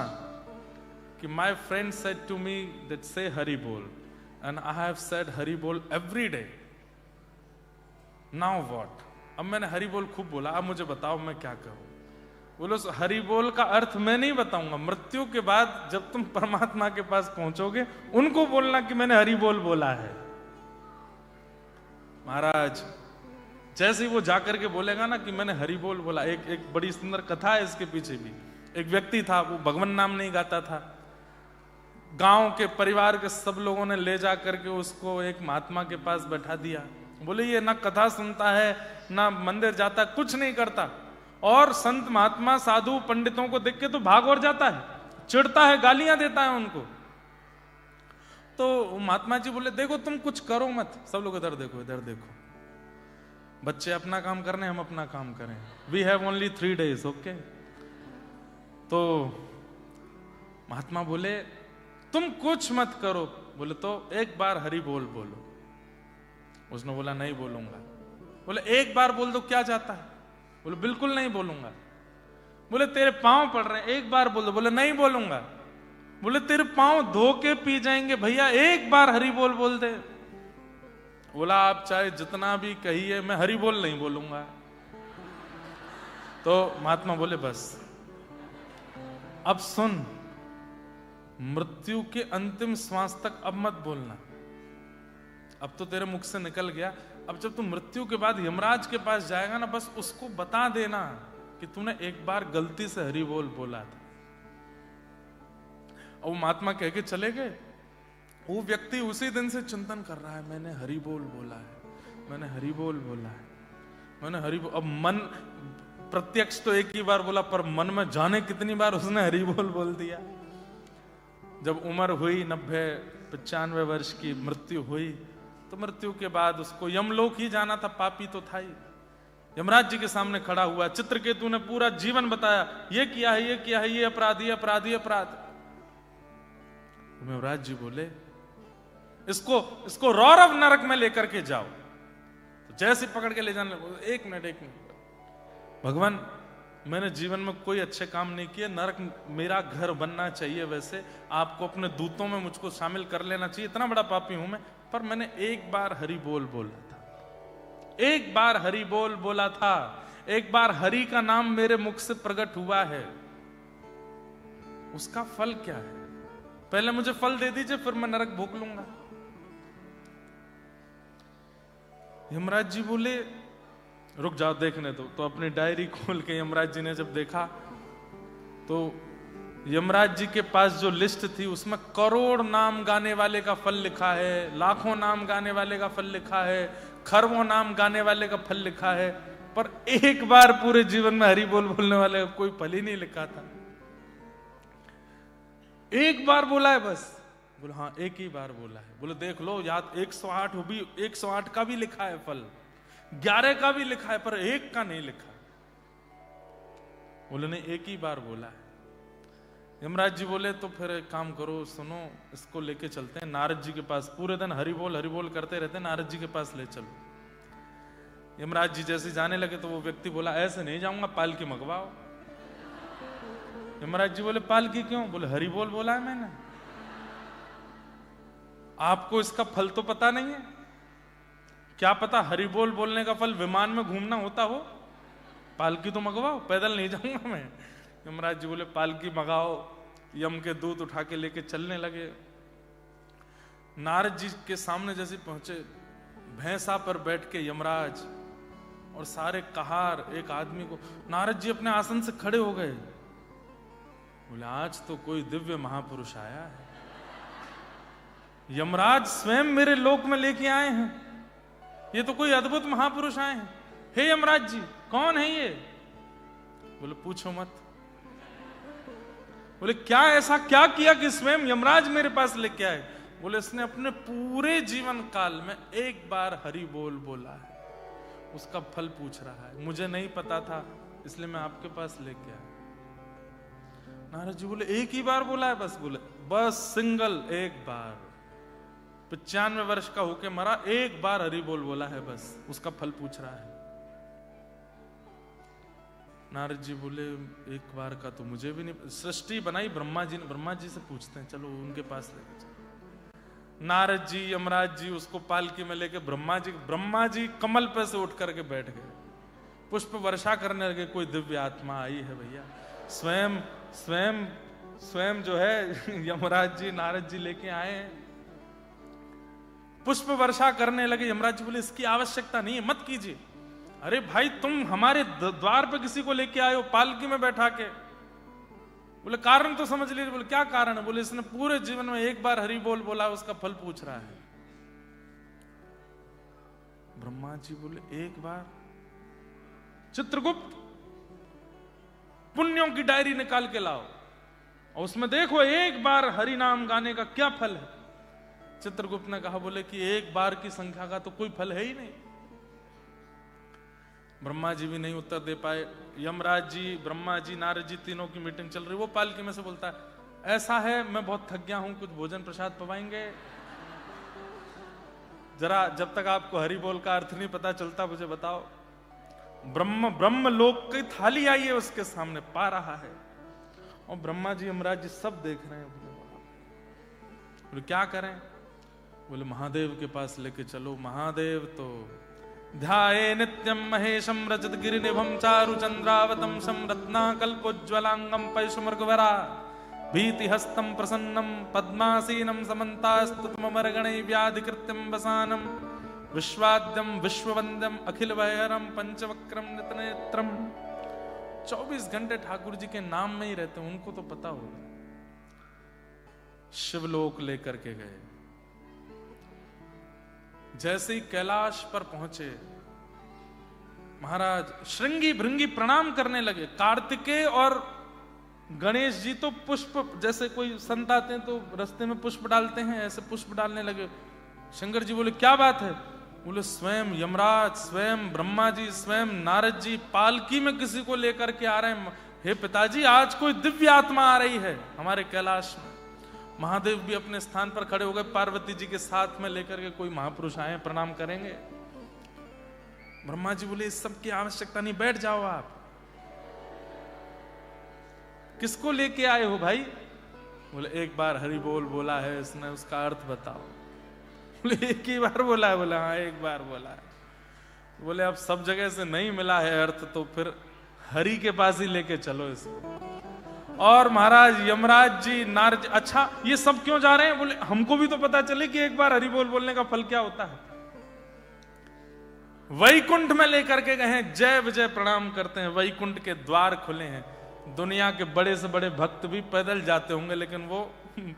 कि my friend said to me that say Hari बोल and I have said Hari बोल एवरी डे, नाउ व्हाट? अब मैंने हरि बोल खूब बोला, अब मुझे बताओ मैं क्या करूं? बोलो हरि बोल का अर्थ मैं नहीं बताऊंगा, मृत्यु के बाद जब तुम परमात्मा के पास पहुंचोगे उनको बोलना कि मैंने हरि बोल बोला है। महाराज जैसे ही वो जाकर के बोलेगा ना कि मैंने हरि बोल बोला, एक बड़ी सुंदर कथा है इसके पीछे भी। एक व्यक्ति था, वो भगवान नाम नहीं गाता था, गांव के परिवार के सब लोगों ने ले जा करके उसको एक महात्मा के पास बैठा दिया। बोले ये ना कथा सुनता है, ना मंदिर जाता, कुछ नहीं करता, और संत महात्मा साधु पंडितों को देख के तो भाग और जाता है, चिढ़ता है, गालियां देता है उनको। तो महात्मा जी बोले देखो तुम कुछ करो मत, सब लोग इधर देखो इधर देखो, बच्चे अपना काम कर रहे हैं, हम अपना काम करें, we have only 3 days, okay. तो महात्मा बोले तुम कुछ मत करो, बोले तो एक बार हरि बोल बोलो। उसने बोला नहीं बोलूंगा। बोले एक बार बोल दो, क्या जाता है? बोले बिल्कुल नहीं बोलूंगा। बोले तेरे पांव पड़ रहे हैं, एक बार बोल दो। बोले नहीं बोलूंगा। बोले तेरे पांव धो के पी जाएंगे भैया, एक बार हरि बोल बोल दे। बोला आप चाहे जितना भी कहिए, मैं हरि बोल नहीं बोलूंगा। तो महात्मा बोले बस अब सुन, मृत्यु के अंतिम श्वास तक अब मत बोलना, अब तो तेरे मुख से निकल गया, अब जब तू मृत्यु के बाद यमराज के पास जाएगा ना, बस उसको बता देना कि तूने एक बार गलती से हरि बोल बोला था। और वो महात्मा कह के चले गए। वो व्यक्ति उसी दिन से चिंतन कर रहा है, मैंने हरि बोल बोला है, मैंने हरि बोल बोला है, मैंने हरि बोल। अब मन प्रत्यक्ष तो एक ही बार बोला, पर मन में जाने कितनी बार उसने हरि बोल दिया। जब उम्र हुई 90-95 वर्ष की, मृत्यु हुई, तो मृत्यु के बाद उसको यमलोक ही जाना था, पापी तो था ही। यमराज जी के सामने खड़ा हुआ, चित्रकेतु ने पूरा जीवन बताया, ये किया है, ये किया है, ये अपराध, ये अपराध, ये अपराध। यमराज जी बोले इसको रौरव नरक में लेकर के जाओ। तो जैसे पकड़ के ले जाने, एक मिनट भगवान, मैंने जीवन में कोई अच्छे काम नहीं किए, नरक मेरा घर बनना चाहिए, वैसे आपको अपने दूतों में मुझको शामिल कर लेना चाहिए, इतना बड़ा पापी हूं मैं, पर मैंने एक बार हरि बोल बोला था, एक बार हरि बोल बोला था, एक बार हरि का नाम मेरे मुख से प्रकट हुआ है, उसका फल क्या है? पहले मुझे फल दे दीजिए, फिर मैं नरक भोग लूंगा। यमराज जी बोले रुक जाओ देखने दो। तो अपनी डायरी खोल के यमराज जी ने जब देखा तो यमराज जी के पास जो लिस्ट थी उसमें करोड़ नाम गाने वाले का फल लिखा है, लाखों नाम गाने वाले का फल लिखा है, खरबों नाम गाने वाले का फल लिखा है, पर एक बार पूरे जीवन में हरि बोल बोलने वाले का कोई फल ही नहीं लिखा था। एक बार बोला है बस। बोले हाँ एक ही बार बोला है। बोले देख लो याद 108 भी, 108 का भी लिखा है फल, 11 का भी लिखा है, पर एक का नहीं लिखा। बोले नहीं एक ही बार बोला है। यमराज जी बोले तो फिर एक काम करो, सुनो इसको लेके चलते हैं नारद जी के पास, पूरे दिन हरि बोल करते रहते हैं, नारद जी के पास ले चलो। यमराज जी जैसे जाने लगे तो वो व्यक्ति बोला ऐसे नहीं जाऊंगा, पालकी मंगवाओ। यमराज जी बोले पालकी क्यों? बोले हरि बोल बोला है मैंने। आपको इसका फल तो पता नहीं है? क्या पता हरि बोल बोलने का फल विमान में घूमना होता हो? पालकी तो मंगवाओ, पैदल नहीं जाऊंगा मैं। यमराज जी बोले पालकी मंगाओ। यम के दूत उठा के लेके चलने लगे। नारद जी के सामने जैसे पहुंचे, भैंसा पर बैठ के यमराज और सारे कहार एक आदमी को, नारद जी अपने आसन से खड़े हो गए। बोले आज तो कोई दिव्य महापुरुष आया है, यमराज स्वयं मेरे लोक में लेके आए हैं, ये तो कोई अद्भुत महापुरुष आए हैं। हे यमराज जी कौन है ये? बोले पूछो मत। बोले क्या ऐसा क्या किया कि स्वयं यमराज मेरे पास लेके आए? बोले इसने अपने पूरे जीवन काल में एक बार हरि बोल बोला है, उसका फल पूछ रहा है, मुझे नहीं पता था इसलिए मैं आपके पास लेके आया। नारद जी बोले एक ही बार बोला है बस? बोले बस सिंगल एक बार, 95 वर्ष का होके मरा, एक बार हरि बोल बोला है बस, उसका फल पूछ रहा है। नारद जी बोले एक बार का तो मुझे भी नहीं, सृष्टि बनाई ब्रह्मा जी ने, ब्रह्मा जी से पूछते हैं, चलो उनके पास लेके चलो। नारद जी यमराज जी उसको पालकी में लेके ब्रह्मा जी कमल पे से उठ करके बैठ गए, पुष्प वर्षा करने लगे। कोई दिव्य आत्मा आई है भैया, स्वयं स्वयं स्वयं जो है यमराज जी नारद जी लेके आए हैं, पुष्प वर्षा करने लगे। यमराज जी बोले इसकी आवश्यकता नहीं है, मत कीजिए। अरे भाई तुम हमारे द्वार पे किसी को लेके आए हो पालकी में बैठा के। बोले कारण तो समझ लीजिए। बोले क्या कारण है? बोले इसने पूरे जीवन में एक बार हरि बोल बोला, उसका फल पूछ रहा है। ब्रह्मा जी बोले एक बार? चित्रगुप्त पुण्यों की डायरी निकाल के लाओ और उसमें देखो एक बार हरि नाम गाने का क्या फल है। चित्रगुप्त ने कहा बोले कि एक बार की संख्या का तो कोई फल है ही नहीं। ब्रह्मा जी भी नहीं उत्तर दे पाए। यमराज जी, ब्रह्मा जी, नारद जी तीनों की मीटिंग चल रही। वो पालकी में से बोलता है ऐसा है मैं बहुत थक गया हूं, कुछ भोजन प्रसाद पवाएंगे जरा, जब तक आपको हरि बोल का अर्थ नहीं पता चलता मुझे बताओ। ब्रह्म लोक की थाली आई है उसके सामने, पा रहा है और ब्रह्मा जी यमराज जी सब देख रहे हैं। बोले क्या करें? बोले महादेव के पास लेके चलो। महादेव तो ध्याये नित्यम महेशम रजत गिरिनिभम चारु चंद्रावतम सम रत्नाकल्पोज्ज्वलांगम पैशुमृगवरा भीतिहस्तम प्रसन्नम पद्मासीनम समन्तास्तुतमर्गणै व्याधिकृत्यम वसानम विश्वाद्यम विश्ववंद्यम अखिल वैहरम पंचवक्रम नितनेत्रम। 24 घंटे ठाकुर जी के नाम में ही रहते, उनको तो पता होगा। शिवलोक लेकर के गए। जैसे ही कैलाश पर पहुंचे महाराज श्रृंगी भृंगी प्रणाम करने लगे। कार्तिकेय और गणेश जी तो पुष्प, जैसे कोई संत आते हैं तो रास्ते में पुष्प डालते हैं, ऐसे पुष्प डालने लगे। शंकर जी बोले क्या बात है? बोले स्वयं यमराज, स्वयं ब्रह्मा जी, स्वयं नारद जी पालकी में किसी को लेकर के आ रहे हैं। हे पिताजी आज कोई दिव्य आत्मा आ रही है हमारे कैलाश में। महादेव भी अपने स्थान पर खड़े हो गए, पार्वती जी के साथ में लेकर के कोई महापुरुष आए, प्रणाम करेंगे। ब्रह्मा जी बोले इस सब की आवश्यकता नहीं, बैठ जाओ आप। किसको लेके आए हो भाई? बोले एक बार हरि बोल बोला है इसने, उसका अर्थ बताओ। बोले एक ही बार बोला है? बोला हाँ एक बार बोला है। बोले अब सब जगह से नहीं मिला है अर्थ तो फिर हरि के पास ही लेके चलो इसको। और महाराज यमराज जी, नारद जी, अच्छा ये सब क्यों जा रहे हैं? बोले हमको भी तो पता चले कि एक बार हरि बोल बोलने का फल क्या होता है। वैकुंठ में लेकर के गए, जय विजय प्रणाम करते हैं, वैकुंठ के द्वार खुले हैं। दुनिया के बड़े से बड़े भक्त भी पैदल जाते होंगे, लेकिन वो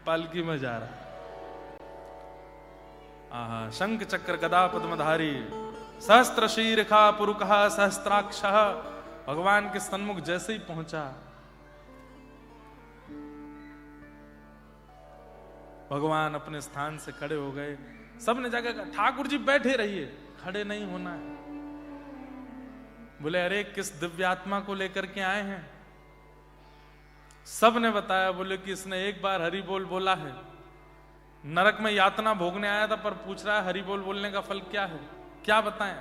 पालकी में जा रहा है। आहा, शंख चक्र गदा पद्मधारी सहस्त्र शीर्षा पुरुषः सहस्त्राक्षः, भगवान के सन्मुख जैसे ही पहुंचा, भगवान अपने स्थान से खड़े हो गए। सबने जाकर कहा ठाकुर जी बैठे रहिए, खड़े नहीं होना है। बोले अरे किस दिव्यात्मा को लेकर के आए हैं? सब ने बताया, बोले कि इसने एक बार हरि बोल बोला है, नरक में यातना भोगने आया था, पर पूछ रहा है हरि बोल बोलने का फल क्या है, क्या बताएं?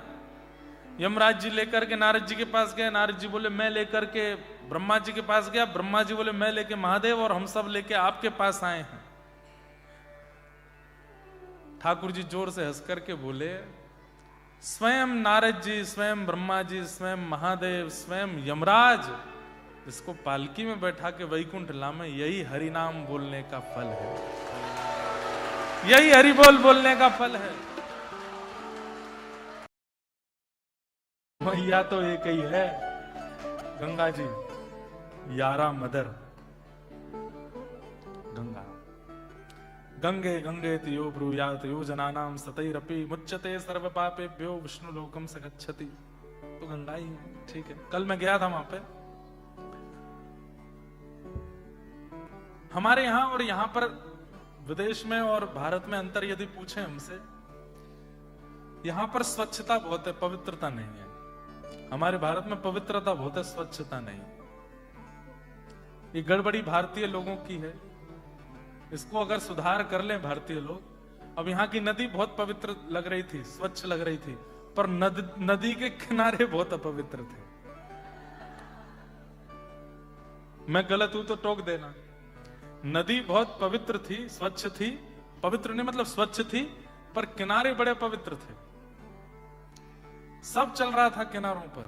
यमराज जी लेकर के नारद जी के पास गए, नारद जी बोले मैं लेकर के ब्रह्मा जी के पास गया, ब्रह्मा जी बोले मैं लेके महादेव, और हम सब लेके आपके पास आए हैं। ठाकुर जी जोर से हंस करके बोले स्वयं नारद जी, स्वयं ब्रह्मा जी, स्वयं महादेव, स्वयं यमराज इसको पालकी में बैठा के वैकुंठ लामे, यही हरि नाम बोलने का फल है, यही हरि बोल बोलने का फल है। मैया तो एक ही है, गंगा जी, यारा मदर गंगा। गंगे गंगे यो ब्रूयात यो जनानाम सतैरपि मुच्यते सर्व पापेभ्यो विष्णु लोकम स गच्छति। तो गंगा ही है, ठीक है। कल मैं गया था वहां पे, हमारे यहां और यहां पर विदेश में और भारत में अंतर यदि पूछे हमसे, यहां पर स्वच्छता बहुत है, पवित्रता नहीं है। हमारे भारत में पवित्रता बहुत है, स्वच्छता नहीं। ये गड़बड़ी भारतीय लोगों की है, इसको अगर सुधार कर ले भारतीय लोग। अब यहाँ की नदी बहुत पवित्र लग रही थी, स्वच्छ लग रही थी, पर नदी के किनारे बहुत अपवित्र थे। मैं गलत हूं तो टोक देना। नदी बहुत पवित्र थी, स्वच्छ थी, पवित्र नहीं मतलब स्वच्छ थी, पर किनारे बड़े पवित्र थे। सब चल रहा था किनारों पर,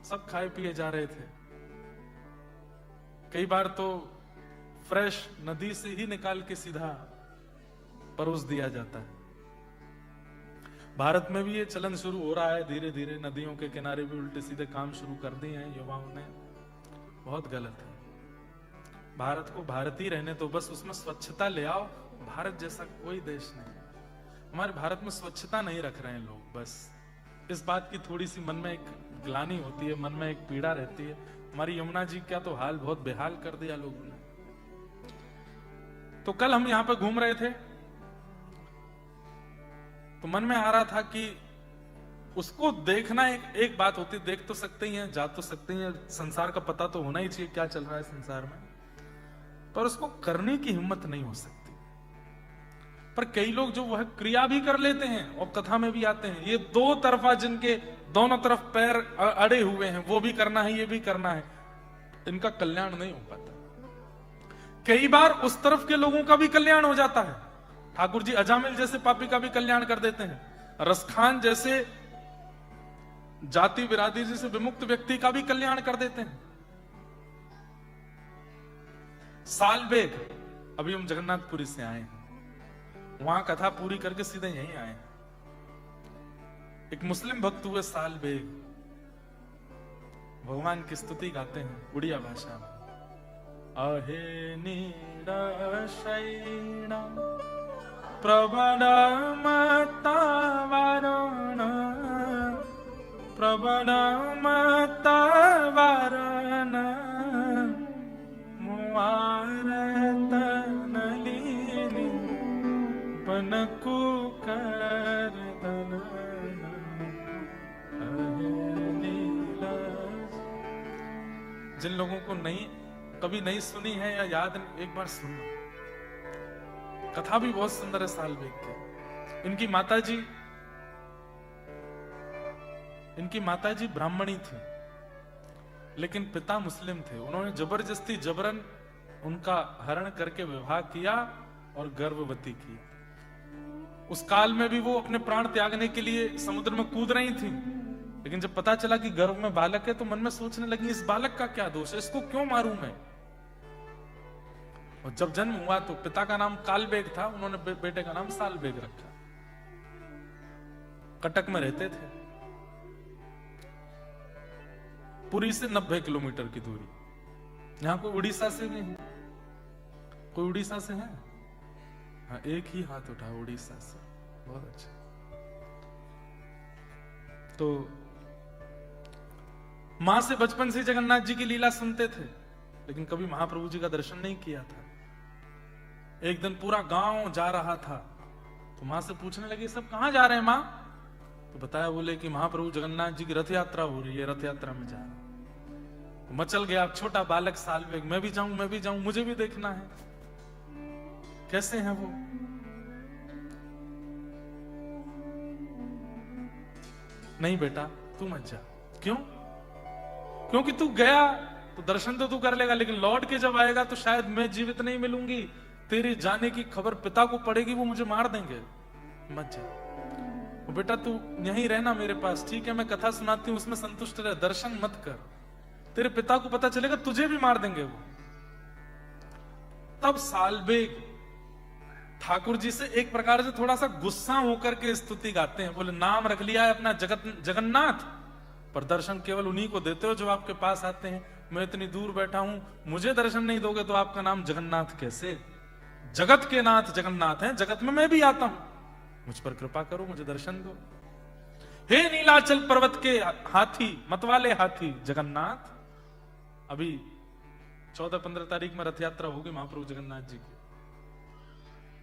सब खाए पिए जा रहे थे। कई बार तो फ्रेश नदी से ही निकाल के सीधा परोस दिया जाता है। भारत में भी ये चलन शुरू हो रहा है धीरे धीरे, नदियों के किनारे भी उल्टे सीधे काम शुरू कर दिए हैं युवाओं ने। बहुत गलत है। भारत को भारतीय रहने तो बस उसमें स्वच्छता ले आओ। भारत जैसा कोई देश नहीं। हमारे भारत में स्वच्छता नहीं रख रहे हैं लोग। बस इस बात की थोड़ी सी मन में एक ग्लानि होती है, मन में एक पीड़ा रहती है। हमारी यमुना जी का तो हाल बहुत बेहाल कर दिया लोगों ने। तो कल हम यहां पर घूम रहे थे, तो मन में आ रहा था कि उसको देखना एक बात होती, देख तो सकते ही हैं, जा तो सकते हैं, संसार का पता तो होना ही चाहिए क्या चल रहा है संसार में, पर उसको करने की हिम्मत नहीं हो सकती। पर कई लोग जो वह क्रिया भी कर लेते हैं और कथा में भी आते हैं। ये दो तरफा, जिनके दोनों तरफ पैर अड़े हुए हैं, वो भी करना है, ये भी करना है, इनका कल्याण नहीं हो पाता। कई बार उस तरफ के लोगों का भी कल्याण हो जाता है। ठाकुर जी अजामिल जैसे पापी का भी कल्याण कर देते हैं। रसखान जैसे जाति बिरादरी जैसे विमुक्त व्यक्ति का भी कल्याण कर देते हैं। साल बेग, अभी हम जगन्नाथपुरी से आए हैं, वहां कथा पूरी करके सीधे यहीं आए। एक मुस्लिम भक्त हुए साल बेग, भगवान की स्तुति गाते हैं उड़िया भाषा में। अहे निरशैण प्रबलमतवरुण प्रबलमतवरुण मुआरतनलिनी पनको करदन। जिन लोगों को कभी नहीं सुनी है या याद, एक बार सुनना। कथा भी बहुत सुंदर है साल बेग की। इनकी माताजी ब्राह्मणी थी, लेकिन पिता मुस्लिम थे। उन्होंने जबरदस्ती जबरन उनका हरण करके विवाह किया और गर्भवती की। उस काल में भी वो अपने प्राण त्यागने के लिए समुद्र में कूद रही थी, लेकिन जब पता चला कि गर्भ में बालक है तो मन में सोचने लगी इस बालक का क्या दोष है, इसको क्यों मारूं मैं। और जब जन्म हुआ तो पिता का नाम काल बेग था, उन्होंने बेटे का नाम साल बेग रखा। कटक में रहते थे। पुरी से 90 किलोमीटर की दूरी। यहां कोई उड़ीसा से भी है? कोई उड़ीसा से है? हाँ, एक ही हाथ उठा उड़ीसा से। बहुत अच्छा। तो मां से बचपन से जगन्नाथ जी की लीला सुनते थे, लेकिन कभी महाप्रभु जी का दर्शन नहीं किया था। एक दिन पूरा गांव जा रहा था, तो मां से पूछने लगे सब कहां जा रहे हैं मां? तो बताया, बोले कि महाप्रभु जगन्नाथ जी की रथ यात्रा हो रही है, रथ यात्रा में जा रहा हूं। तो मचल गया छोटा बालक सालवेग, मैं भी जाऊं, मुझे भी देखना है। कैसे हैं वो? नहीं बेटा तू मत जा। क्यों? क्योंकि तू गया तो दर्शन तो तू कर लेगा, लेकिन लौट के जब आएगा तो शायद मैं जीवित नहीं मिलूंगी, तेरे जाने की खबर पिता को पड़ेगी, वो मुझे मार देंगे। मत जा। वो बेटा तू यहीं रहना मेरे पास, ठीक है मैं कथा सुनाती हूं उसमें संतुष्ट रह, दर्शन मत कर, तेरे पिता को पता चलेगा तुझे भी मार देंगे वो। तब सालबेग ठाकुर जी से एक प्रकार से थोड़ा सा गुस्सा होकर के स्तुति गाते हैं। बोले नाम रख लिया है अपना जगन्नाथ, पर दर्शन केवल उन्हीं को देते हो जो आपके पास आते हैं। मैं इतनी दूर बैठा हूं, मुझे दर्शन नहीं दोगे तो आपका नाम जगन्नाथ कैसे? जगत के नाथ जगन्नाथ हैं, जगत में मैं भी आता हूं, मुझ पर कृपा करो, मुझे दर्शन दो। हे नीलाचल पर्वत के हाथी, मतवाले हाथी जगन्नाथ, अभी 14-15 तारीख में रथ यात्रा होगी महाप्रभु जगन्नाथ जी की।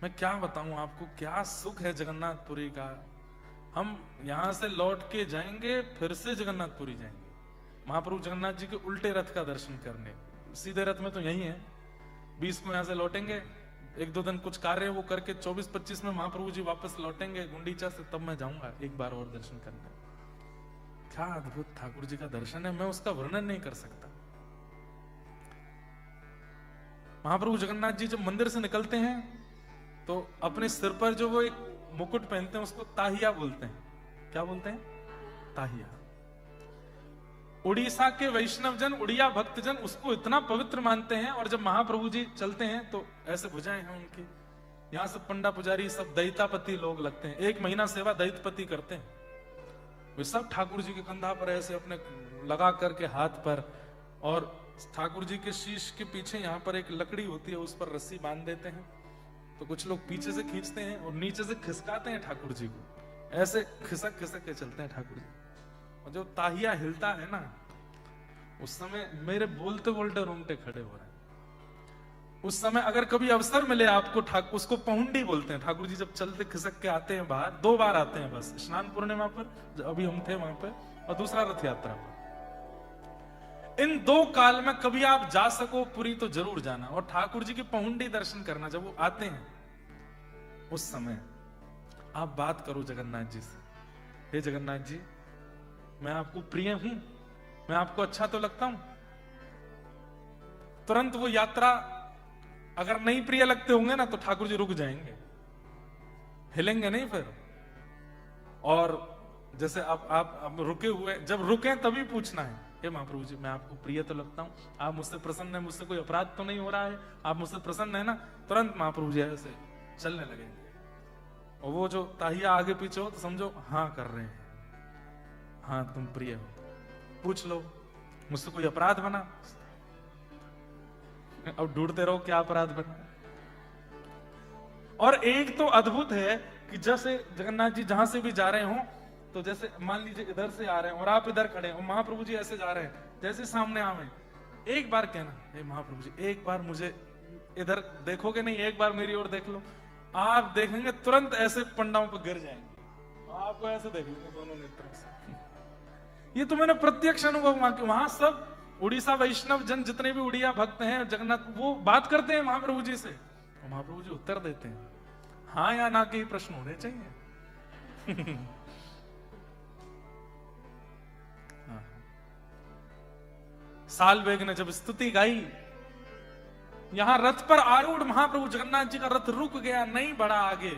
मैं क्या बताऊं आपको, क्या सुख है जगन्नाथपुरी का। हम यहां से लौट के जाएंगे, फिर से जगन्नाथपुरी जाएंगे महाप्रभु जगन्नाथ जी के उल्टे रथ का दर्शन करने। सीधे रथ में तो यही है, 20 को यहां से लौटेंगे, 1-2 दिन कुछ कार्य वो करके 24-25 में महाप्रभु जी वापस लौटेंगे गुंडीचा से, तब मैं जाऊंगा एक बार और दर्शन करने। क्या अद्भुत ठाकुर जी का दर्शन है, मैं उसका वर्णन नहीं कर सकता। महाप्रभु जगन्नाथ जी जब मंदिर से निकलते हैं तो अपने सिर पर जो वो एक मुकुट पहनते हैं उसको ताहिया बोलते हैं। क्या बोलते हैं? ताहिया। उड़ीसा के वैष्णव जन, उड़िया भक्तजन उसको इतना पवित्र मानते हैं, और जब महाप्रभु जी चलते हैं तो ऐसे भुजाएं हैं उनकी। यहां से पंडा पुजारी सब दैतापति लोग लगते हैं, 1 महीना सेवा दैतपति करते हैं। वे सब ठाकुर जी के कंधा पर ऐसे अपने लगा करके हाथ पर, और ठाकुर जी के शीश के पीछे यहाँ पर एक लकड़ी होती है, उस पर रस्सी बांध देते हैं। तो कुछ लोग पीछे से खींचते हैं और नीचे से खिसकाते हैं ठाकुर जी को, ऐसे खिसक खिसक के चलते हैं ठाकुर जी। और जो ताहिया हिलता है ना, उस समय मेरे बोलते बोलते रोंगटे खड़े हो रहे हैं। उस समय अगर कभी अवसर मिले आपको, उसको पहुंडी बोलते हैं। ठाकुर जी जब चलते खिसक के आते हैं बाहर, 2 बार आते हैं बस, स्नान पूर्णिमा पर अभी हम थे वहां पर, और दूसरा रथ यात्रा पर। इन 2 काल में कभी आप जा सको पुरी तो जरूर जाना, और ठाकुर जी की पहुंडी दर्शन करना। जब वो आते हैं उस समय आप बात करो जगन्नाथ जी से, हे जगन्नाथ जी मैं आपको प्रिय हूं, मैं आपको अच्छा तो लगता हूं। तुरंत वो यात्रा अगर नहीं प्रिय लगते होंगे ना तो ठाकुर जी रुक जाएंगे, हिलेंगे नहीं फिर। और जैसे आप रुके हुए, जब रुके तभी पूछना है, हे महाप्रभु जी मैं आपको प्रिय तो लगता हूं, आप मुझसे प्रसन्न है, मुझसे कोई अपराध तो नहीं हो रहा है, आप मुझसे प्रसन्न है ना? तुरंत महाप्रभु जी ऐसे चलने लगेंगे, और वो जो ताहिया आगे पीछे हो तो समझो हाँ कर रहे हैं, हाँ तुम प्रिय हो, पूछ लो मुझसे कोई अपराध बना? अब ढूंढते रहो क्या अपराध बना। और एक तो अद्भुत है कि जैसे जगन्नाथ जी जहां से भी जा रहे हो, तो जैसे मान लीजिए इधर से आ रहे हैं और आप इधर खड़े हो, महाप्रभु जी ऐसे जा रहे हैं, जैसे सामने आवे एक बार कहना, हे महाप्रभु जी एक बार मुझे इधर देखोगे नहीं, एक बार मेरी ओर देख लो। आप देखेंगे तुरंत ऐसे पंडाओं पर गिर जाएंगे, आपको ऐसे देख लेंगे दोनों नेत्रों से। ये तो मैंने प्रत्यक्ष अनुभव वहां सब उड़ीसा वैष्णव जन जितने भी उड़िया भक्त हैं जगन्नाथ, वो बात करते हैं महाप्रभु जी से, और महाप्रभु जी उत्तर देते हैं, हाँ या ना के प्रश्न होने चाहिए। सालवेग ने जब स्तुति गाई, यहां रथ पर आरूढ़ महाप्रभु जगन्नाथ जी का रथ रुक गया, नहीं बढ़ा आगे।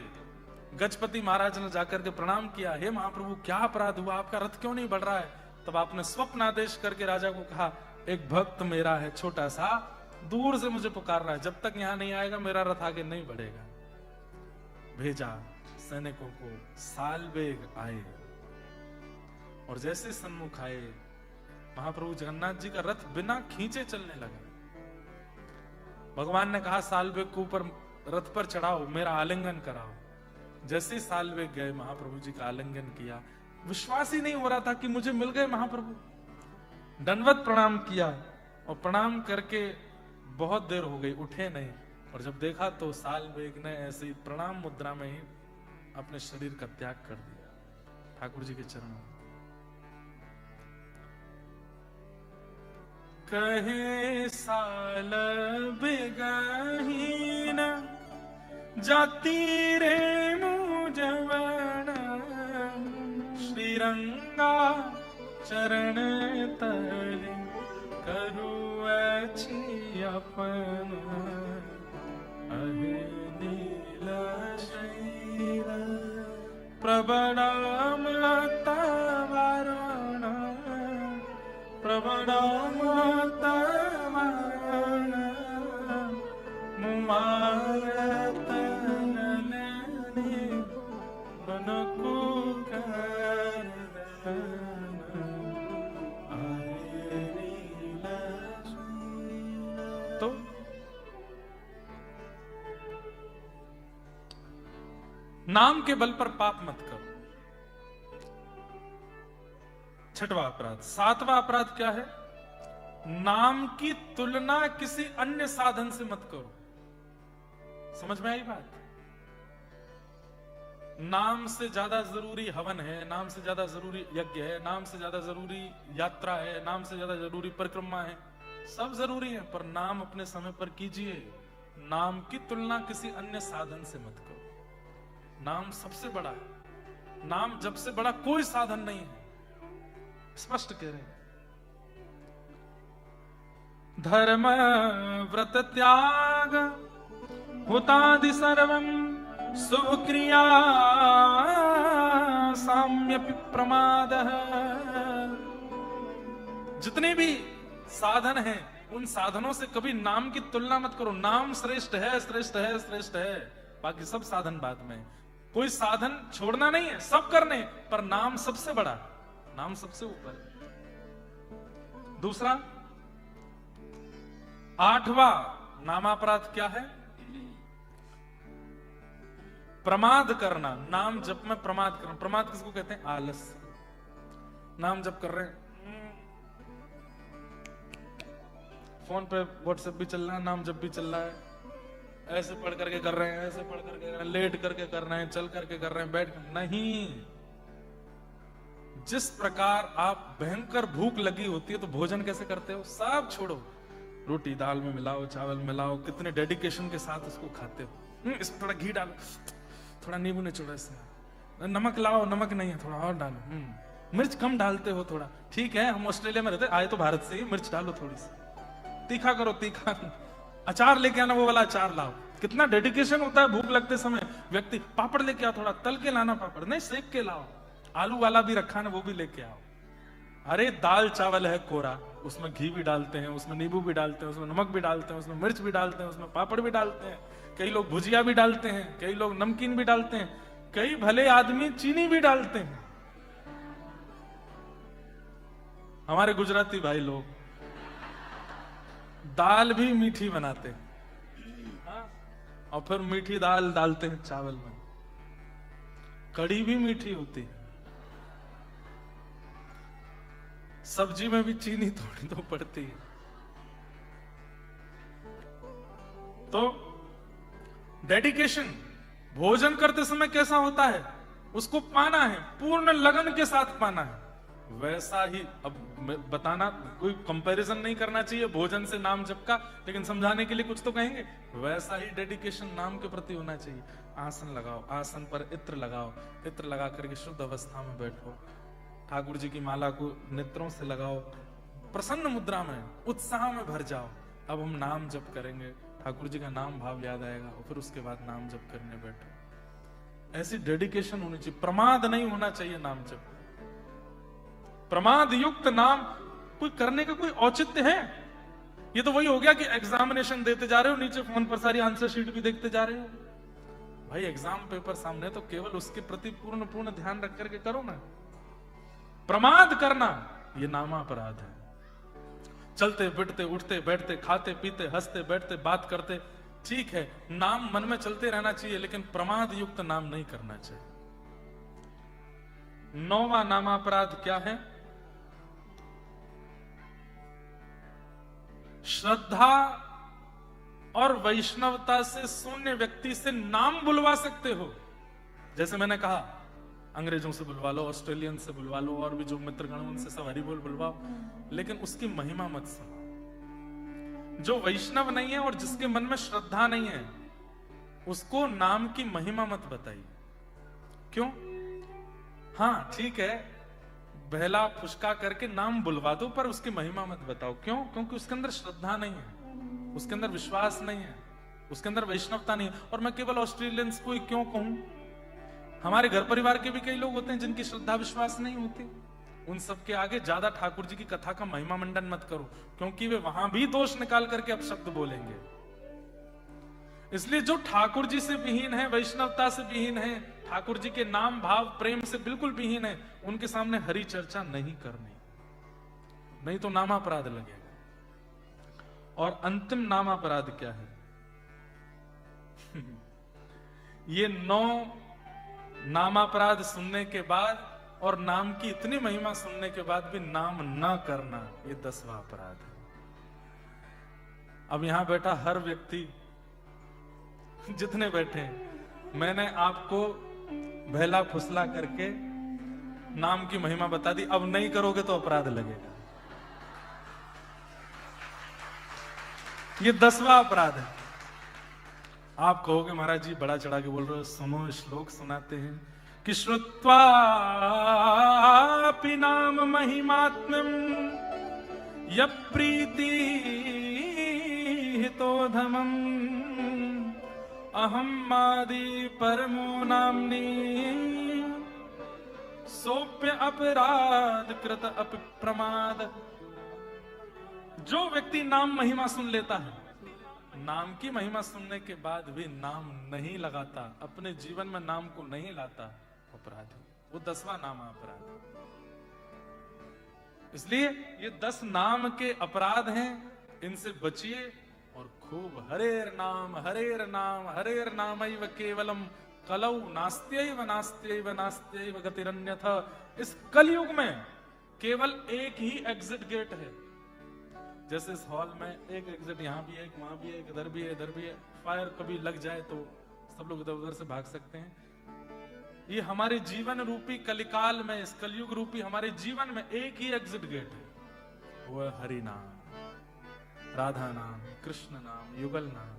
गजपति महाराज ने जाकर के प्रणाम किया, हे महाप्रभु क्या अपराध हुआ, आपका रथ क्यों नहीं बढ़ रहा है? तब आपने स्वप्न आदेश करके राजा को कहा, एक भक्त मेरा है छोटा सा, दूर से मुझे पुकार रहा है, जब तक यहां नहीं आएगा मेरा रथ आगे नहीं बढ़ेगा। भेजा सैनिकों को, सालवेग आए, और जैसे सन्मुख आए, महाप्रभु जगन्नाथ जी का रथ बिना खींचे चलने लगा। भगवान ने कहा सालवेग को ऊपर रथ पर चढ़ाओ, मेरा आलिंगन कराओ। जैसे सालवेग गए, महाप्रभु जी का आलिंगन किया। विश्वास ही नहीं हो रहा था कि मुझे मिल गए महाप्रभु। दंडवत प्रणाम किया और प्रणाम करके बहुत देर हो गई, उठे नहीं। और जब देखा तो सालवेग ने ऐसे ही प्रणाम मुद्रा में ही अपने शरीर का त्याग कर दिया ठाकुर जी के चरणों में। कहे साल बेगहीन जाती रे मुझवण, श्रीरंगा चरण तले करू अच्छी अपन, अहे नील शैल प्रबणाम तवारण, प्रबणाम तवारण, मुमारत नलने बनको कर तो नाम के बल पर पाप मत करो। छठवां अपराध। सातवां अपराध क्या है? नाम की तुलना किसी अन्य साधन से मत करो। समझ में आई बात? नाम से ज्यादा जरूरी हवन है, नाम से ज्यादा जरूरी यज्ञ है, नाम से ज्यादा जरूरी यात्रा है, नाम से ज्यादा जरूरी परिक्रमा है, सब जरूरी है, पर नाम अपने समय पर कीजिए। नाम की तुलना किसी अन्य साधन से मत करो। नाम सबसे बड़ा है, नाम जब से बड़ा कोई साधन नहीं है, स्पष्ट कह रहे हैं। धर्म व्रत त्याग हुतादि सर्वम शुभ क्रिया साम्यपि प्रमाद। जितने भी साधन हैं उन साधनों से कभी नाम की तुलना मत करो। नाम श्रेष्ठ है, श्रेष्ठ है, श्रेष्ठ है, बाकी सब साधन बाद में। कोई साधन छोड़ना नहीं है, सब करने, पर नाम सबसे बड़ा, नाम सबसे ऊपर। दूसरा, आठवां नामापराध क्या है? प्रमाद करना। नाम जप में प्रमाद करना। प्रमाद किसको कहते हैं? आलस। नाम जप कर रहे हैं, फोन पे व्हाट्सएप भी चल रहा है, नाम जप भी चल रहा है, ऐसे पढ़ करके कर रहे हैं, ऐसे पढ़ करके कर रहे हैं, लेट करके कर रहे हैं, चल करके कर रहे हैं, बैठ कर नहीं। जिस प्रकार आप भयंकर भूख लगी होती है तो भोजन कैसे करते हो? सब छोड़ो, रोटी दाल में मिलाओ, चावल मिलाओ, कितने डेडिकेशन के साथ उसको खाते हो। इसमें थोड़ा घी डालो, थोड़ा नींबू निचोड़ो, इसमें नमक लाओ, नमक नहीं है थोड़ा और डालो, मिर्च कम डालते हो थोड़ा, ठीक है हम ऑस्ट्रेलिया में रहते, आए तो भारत से ही, मिर्च डालो थोड़ी सी, तीखा करो, तीखा। अचार लेके आना, वो वाला अचार लाओ। कितना डेडिकेशन होता है भूख लगते समय। व्यक्ति पापड़ लेके आओ, थोड़ा तल के लाना, पापड़ नहीं सेक के लाओ, आलू वाला भी रखा ना, वो भी लेके आओ। अरे दाल चावल है कोरा, उसमें घी भी डालते हैं, उसमें नींबू भी डालते हैं, उसमें नमक भी डालते हैं, उसमें मिर्च भी डालते हैं, उसमें पापड़ भी डालते हैं, कई लोग भुजिया भी डालते हैं, कई लोग नमकीन भी डालते हैं, कई भले आदमी चीनी भी डालते हैं। हमारे गुजराती भाई लोग दाल भी मीठी बनाते हैं, और फिर मीठी दाल डालते हैं चावल में। कड़ी भी मीठी होती है, सब्जी में भी चीनी थोड़ी तो पड़ती है। तो डेडिकेशन भोजन करते समय कैसा होता है, उसको पाना है, पूर्ण लगन के साथ पाना है। वैसा ही, अब बताना, कोई कंपैरिजन नहीं करना चाहिए भोजन से नाम जप का, लेकिन समझाने के लिए कुछ तो कहेंगे। वैसा ही डेडिकेशन नाम के प्रति होना चाहिए। आसन लगाओ, आसन पर इत्र लगाओ, इत्र लगा करके शुद्ध अवस्था में बैठो, ठाकुर जी की माला को नेत्रों से लगाओ, प्रसन्न मुद्रा में उत्साह में भर जाओ। अब हम नाम जप करेंगे, ठाकुर जी का नाम भाव याद आएगा, और फिर उसके बाद नाम जप करने बैठो। ऐसी डेडिकेशन होनी चाहिए, प्रमाद नहीं होना चाहिए नाम जप। प्रमाद युक्त नाम कोई करने का कोई औचित्य है? ये तो वही हो गया कि एग्जामिनेशन देते जा रहे हो, नीचे फोन पर सारी आंसर शीट भी देखते जा रहे हो। भाई एग्जाम पेपर सामने, तो केवल उसके प्रति पूर्ण ध्यान रख करके करो ना। प्रमाद करना ये नामापराध है। चलते फिरते उठते बैठते खाते पीते हंसते बैठते बात करते, ठीक है, नाम मन में चलते रहना चाहिए, लेकिन प्रमाद युक्त नाम नहीं करना चाहिए। 9वां नामापराध क्या है? श्रद्धा और वैष्णवता से शून्य व्यक्ति से नाम बुलवा सकते हो। जैसे मैंने कहा, अंग्रेजों से बुलवा लो, ऑस्ट्रेलियन से बुलवा लो, और भी जो मित्रगण उनसे सब हरि बोल बुलवाओ, लेकिन उसकी महिमा मत सुनो। जो वैष्णव नहीं है और जिसके मन में श्रद्धा नहीं है, उसको नाम की महिमा मत बताइए। क्यों? हाँ ठीक है, बहला फुसका करके नाम बुलवा दो, पर उसकी महिमा मत बताओ। क्यों? क्योंकि उसके अंदर श्रद्धा नहीं है, उसके अंदर विश्वास नहीं है, उसके अंदर वैष्णवता नहीं है। और मैं केवल ऑस्ट्रेलियंस को ही क्यों कहूं, हमारे घर परिवार के भी कई लोग होते हैं जिनकी श्रद्धा विश्वास नहीं होती। उन सब के आगे ज्यादा ठाकुर जी की कथा का महिमा मंडन मत करो, क्योंकि वे वहां भी दोष निकाल करके अपशब्द बोलेंगे। इसलिए जो ठाकुर जी से विहीन है, वैष्णवता से विहीन है, ठाकुर जी के नाम भाव प्रेम से बिल्कुल विहीन है, उनके सामने हरि चर्चा नहीं करनी, नहीं तो नामापराध लगेगा। और अंतिम नामापराध क्या है? ये 9 नामापराध सुनने के बाद और नाम की इतनी महिमा सुनने के बाद भी नाम न करना, ये 10वां अपराध है। अब यहां बैठा हर व्यक्ति, जितने बैठे हैं, मैंने आपको बहला फुसला करके नाम की महिमा बता दी। अब नहीं करोगे तो अपराध लगेगा। ये 10वां अपराध है। आप कहोगे महाराज जी बड़ा चढ़ा के बोल रहे हो, सुनो श्लोक सुनाते हैं कि श्रुत्वापि नाम महिमात्म्यम यप्रीति हितोधमम् अहम मादि परमो नाम्नि सोप्य अपराध कृत अपि प्रमाद। जो व्यक्ति नाम महिमा सुन लेता है, नाम की महिमा सुनने के बाद भी नाम नहीं लगाता, अपने जीवन में नाम को नहीं लाता, अपराधी, वो 10वां नाम अपराध। इसलिए ये 10 नाम के अपराध हैं, इनसे बचिए और खूब हरेर नाम हरेर नामैव केवलम कलौ नास्त्यैव नास्त्यैव नास्त्यैव गतिरन्यथा। इस कलयुग में केवल एक ही एग्जिट गेट है। जैसे इस हॉल में एक एग्जिट यहाँ भी है, एक वहां भी है, इधर भी है, इधर भी है। फायर कभी लग जाए तो सब लोग इधर उधर से भाग सकते हैं। ये हमारे जीवन रूपी कलिकाल में, इस कलयुग रूपी हमारे जीवन में एक ही एग्जिट गेट है, वो है हरि नाम, राधा नाम, कृष्ण नाम, युगल नाम।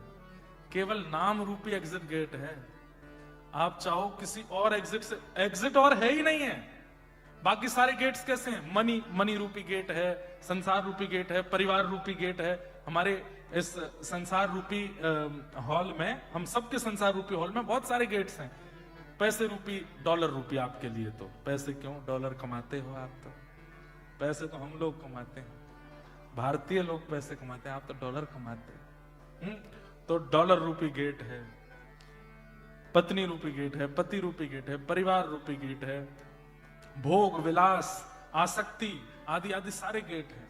केवल नाम रूपी एग्जिट गेट है। आप चाहो किसी और एग्जिट से, एग्जिट और है ही नहीं है। बाकी सारे गेट्स कैसे हैं? मनी रूपी गेट है, संसार रूपी गेट है, परिवार रूपी गेट है। हमारे इस संसार रूपी हॉल में, हम सबके संसार रूपी हॉल में बहुत सारे गेट्स हैं। पैसे रूपी, डॉलर रूपी आपके लिए तो पैसे क्यों, डॉलर कमाते हो आप तो, पैसे तो हम लोग कमाते हैं, भारतीय लोग पैसे कमाते हैं, आप तो डॉलर कमाते हैं। तो डॉलर रूपी गेट है, पत्नी रूपी गेट है, पति रूपी गेट है, परिवार रूपी गेट है, भोग विलास आसक्ति आदि आदि सारे गेट हैं।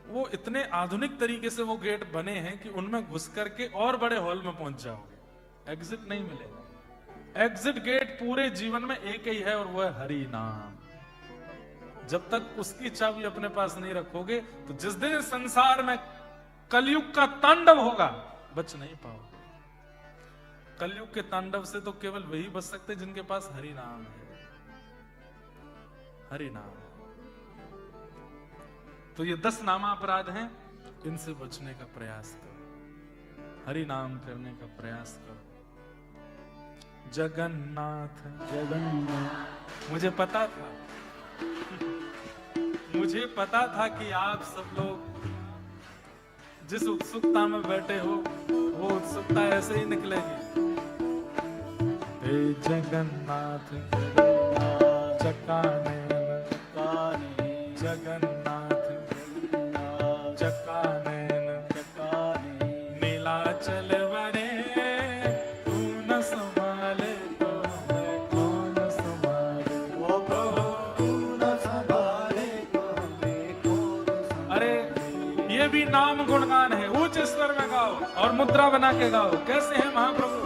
वो इतने आधुनिक तरीके से वो गेट बने हैं कि उनमें घुस करके और बड़े हॉल में पहुंच जाओगे, एग्जिट नहीं मिलेगा। एग्जिट गेट पूरे जीवन में एक ही है और वो है हरि नाम। जब तक उसकी चाबी अपने पास नहीं रखोगे तो जिस दिन संसार में कलयुग का तांडव होगा, बच नहीं पाओगे। कलयुग के तांडव से तो केवल वही बच सकते जिनके पास हरि नाम है, हरि नाम। तो ये 10 नामापराध हैं, इनसे बचने का प्रयास करो, हरि नाम करने का प्रयास करो। जगन्नाथ जगन्नाथ। मुझे पता था कि आप सब लोग जिस उत्सुकता में बैठे हो वो उत्सुकता ऐसे ही निकलेगी। हे जगन्नाथ चकाने जगन्नाथ चकाने नीलाचल वरे तू न संभाले तो मैं कौन संभाले। ओ प्रभु तू न और मुद्रा बना के गाओ, कैसे हैं महाप्रभु।